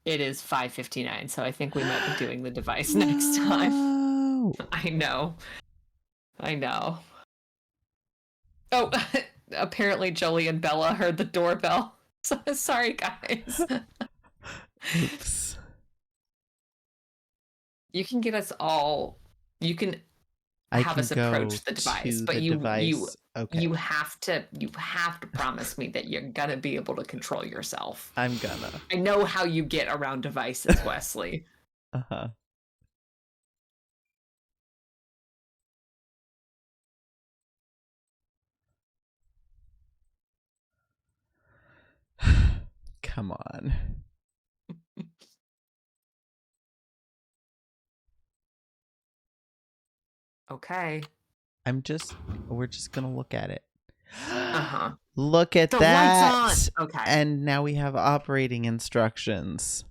Speaker 2: It is 5:59, so I think we might be doing the device next time.
Speaker 1: No!
Speaker 2: I know. Oh, apparently Jolie and Bella heard the doorbell. Sorry, guys.
Speaker 1: Oops.
Speaker 2: You can get us all. You can
Speaker 1: I
Speaker 2: have
Speaker 1: can
Speaker 2: us
Speaker 1: go
Speaker 2: approach the device,
Speaker 1: to
Speaker 2: but
Speaker 1: the
Speaker 2: you
Speaker 1: device. Okay.
Speaker 2: you have to promise me that you're gonna be able to control yourself.
Speaker 1: I'm gonna.
Speaker 2: I know how you get around devices, Wesley.
Speaker 1: Uh-huh. Come on.
Speaker 2: Okay.
Speaker 1: We're just gonna look at it.
Speaker 2: Uh-huh.
Speaker 1: Look at
Speaker 2: The
Speaker 1: that.
Speaker 2: lights on. Okay.
Speaker 1: And now we have operating instructions.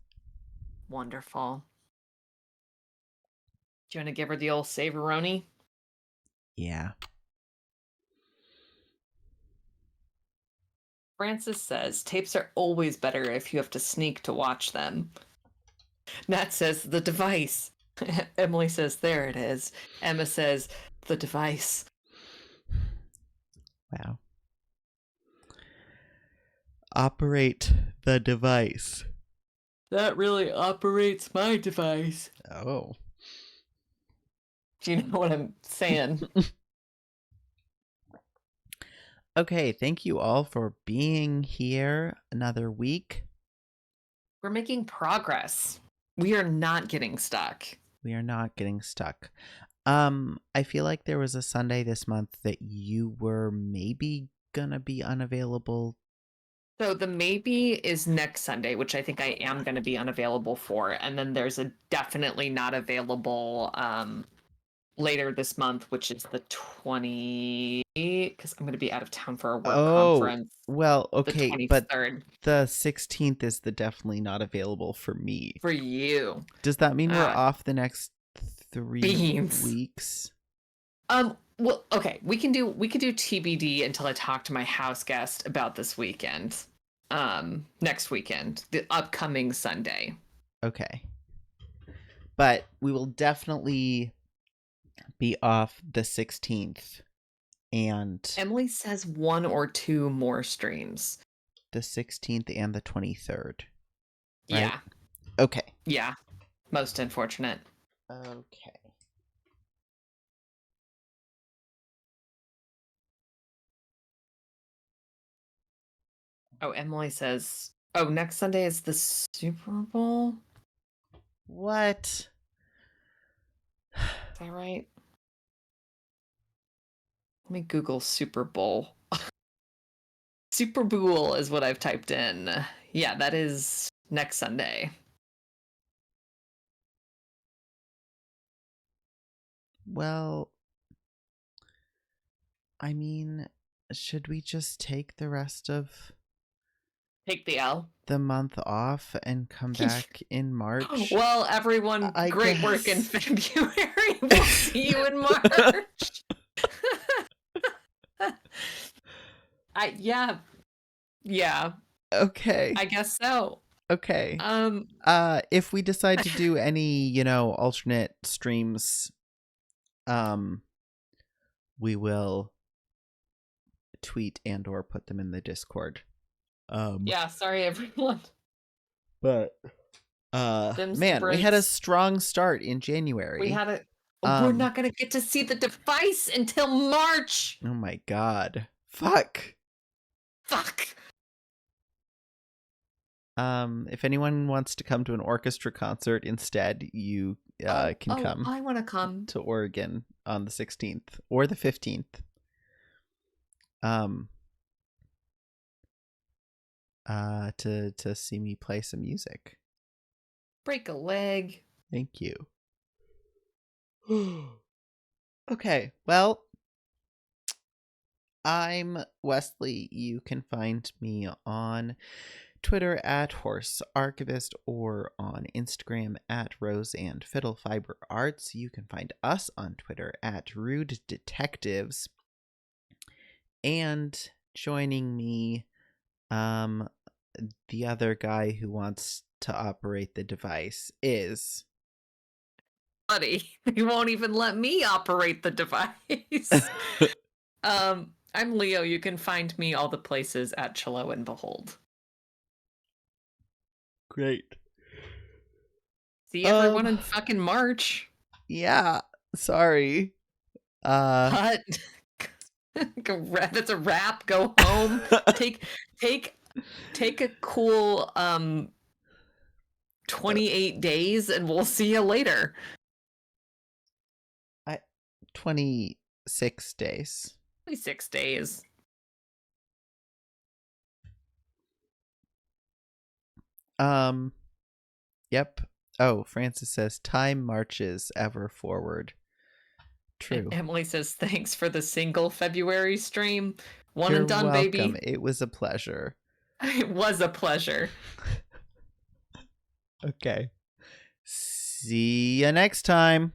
Speaker 2: Wonderful. Do you want to give her the old Saveroni?
Speaker 1: Yeah.
Speaker 2: Francis says tapes are always better if you have to sneak to watch them. Nat says the device. Emily says there it is. Emma says the device.
Speaker 1: Wow. Operate the device.
Speaker 2: That really operates my device.
Speaker 1: Oh.
Speaker 2: Do you know what I'm saying?
Speaker 1: Okay, thank you all for being here another week.
Speaker 2: We're making progress. We are not getting stuck.
Speaker 1: We are not getting stuck. I feel like there was a Sunday this month that you were maybe gonna be unavailable.
Speaker 2: So the maybe is next Sunday, which I think I am going to be unavailable for. And then there's a definitely not available later this month, which is the 20, because I'm going to be out of town for a work conference.
Speaker 1: Well,
Speaker 2: The
Speaker 1: okay, but
Speaker 2: 23rd
Speaker 1: the 16th is the definitely not available for me.
Speaker 2: for you.
Speaker 1: Does that mean we're
Speaker 2: Ah.
Speaker 1: off the next 3
Speaker 2: Beans.
Speaker 1: weeks?
Speaker 2: Well, okay, we can do TBD until I talk to my house guest about this weekend. Next weekend, the upcoming Sunday.
Speaker 1: Okay. But we will definitely be off the 16th and
Speaker 2: Emily says 1 or 2 more streams.
Speaker 1: the 16th and the 23rd. Right?
Speaker 2: Yeah.
Speaker 1: Okay.
Speaker 2: Yeah. Most unfortunate.
Speaker 1: Okay.
Speaker 2: Oh, Emily says, oh, next Sunday is the Super Bowl?
Speaker 1: What?
Speaker 2: Is that right? Let me Google Super Bowl. Super Bowl is what I've typed in. Yeah, that is next Sunday.
Speaker 1: Well, I mean, should we just take the rest of
Speaker 2: Take the L.
Speaker 1: the month off and come back in March?
Speaker 2: Well, everyone,
Speaker 1: I
Speaker 2: great work in
Speaker 1: guess.
Speaker 2: February. We'll see you in March. Yeah,
Speaker 1: Okay.
Speaker 2: I guess so.
Speaker 1: Okay. If we decide to do any, alternate streams, we will tweet and or put them in the Discord.
Speaker 2: Yeah, sorry everyone.
Speaker 1: But
Speaker 2: Them's
Speaker 1: man, we had a
Speaker 2: breaks.
Speaker 1: strong start in January.
Speaker 2: We had it. We're
Speaker 1: Um,
Speaker 2: not gonna get to see the device until March.
Speaker 1: Oh my god. Fuck.
Speaker 2: Fuck.
Speaker 1: If anyone wants to come to an orchestra concert instead, you can come
Speaker 2: I want to come.
Speaker 1: to Oregon on the 16th or the 15th. To see me play some music.
Speaker 2: Break a leg.
Speaker 1: Thank you. Okay, well, I'm Wesley. You can find me on Twitter at Horse Archivist or on Instagram at Rose and Fiddle Fiber Arts. You can find us on Twitter at Rude Detectives. And joining me, the other guy who wants to operate the device is
Speaker 2: Buddy, you won't even let me operate the device. I'm Leo. You can find me all the places at Chilo and Behold.
Speaker 1: Great.
Speaker 2: See everyone in fucking March.
Speaker 1: Yeah. Sorry.
Speaker 2: Cut. That's a wrap. Go home. Take a cool 28 days, and we'll see you later.
Speaker 1: 26 days.
Speaker 2: 26 days.
Speaker 1: Yep. Oh, Francis says time marches ever forward. True.
Speaker 2: And Emily says thanks for the single February stream. One
Speaker 1: You're
Speaker 2: and done,
Speaker 1: welcome.
Speaker 2: baby.
Speaker 1: It was a pleasure.
Speaker 2: It was a pleasure.
Speaker 1: Okay. See you next time.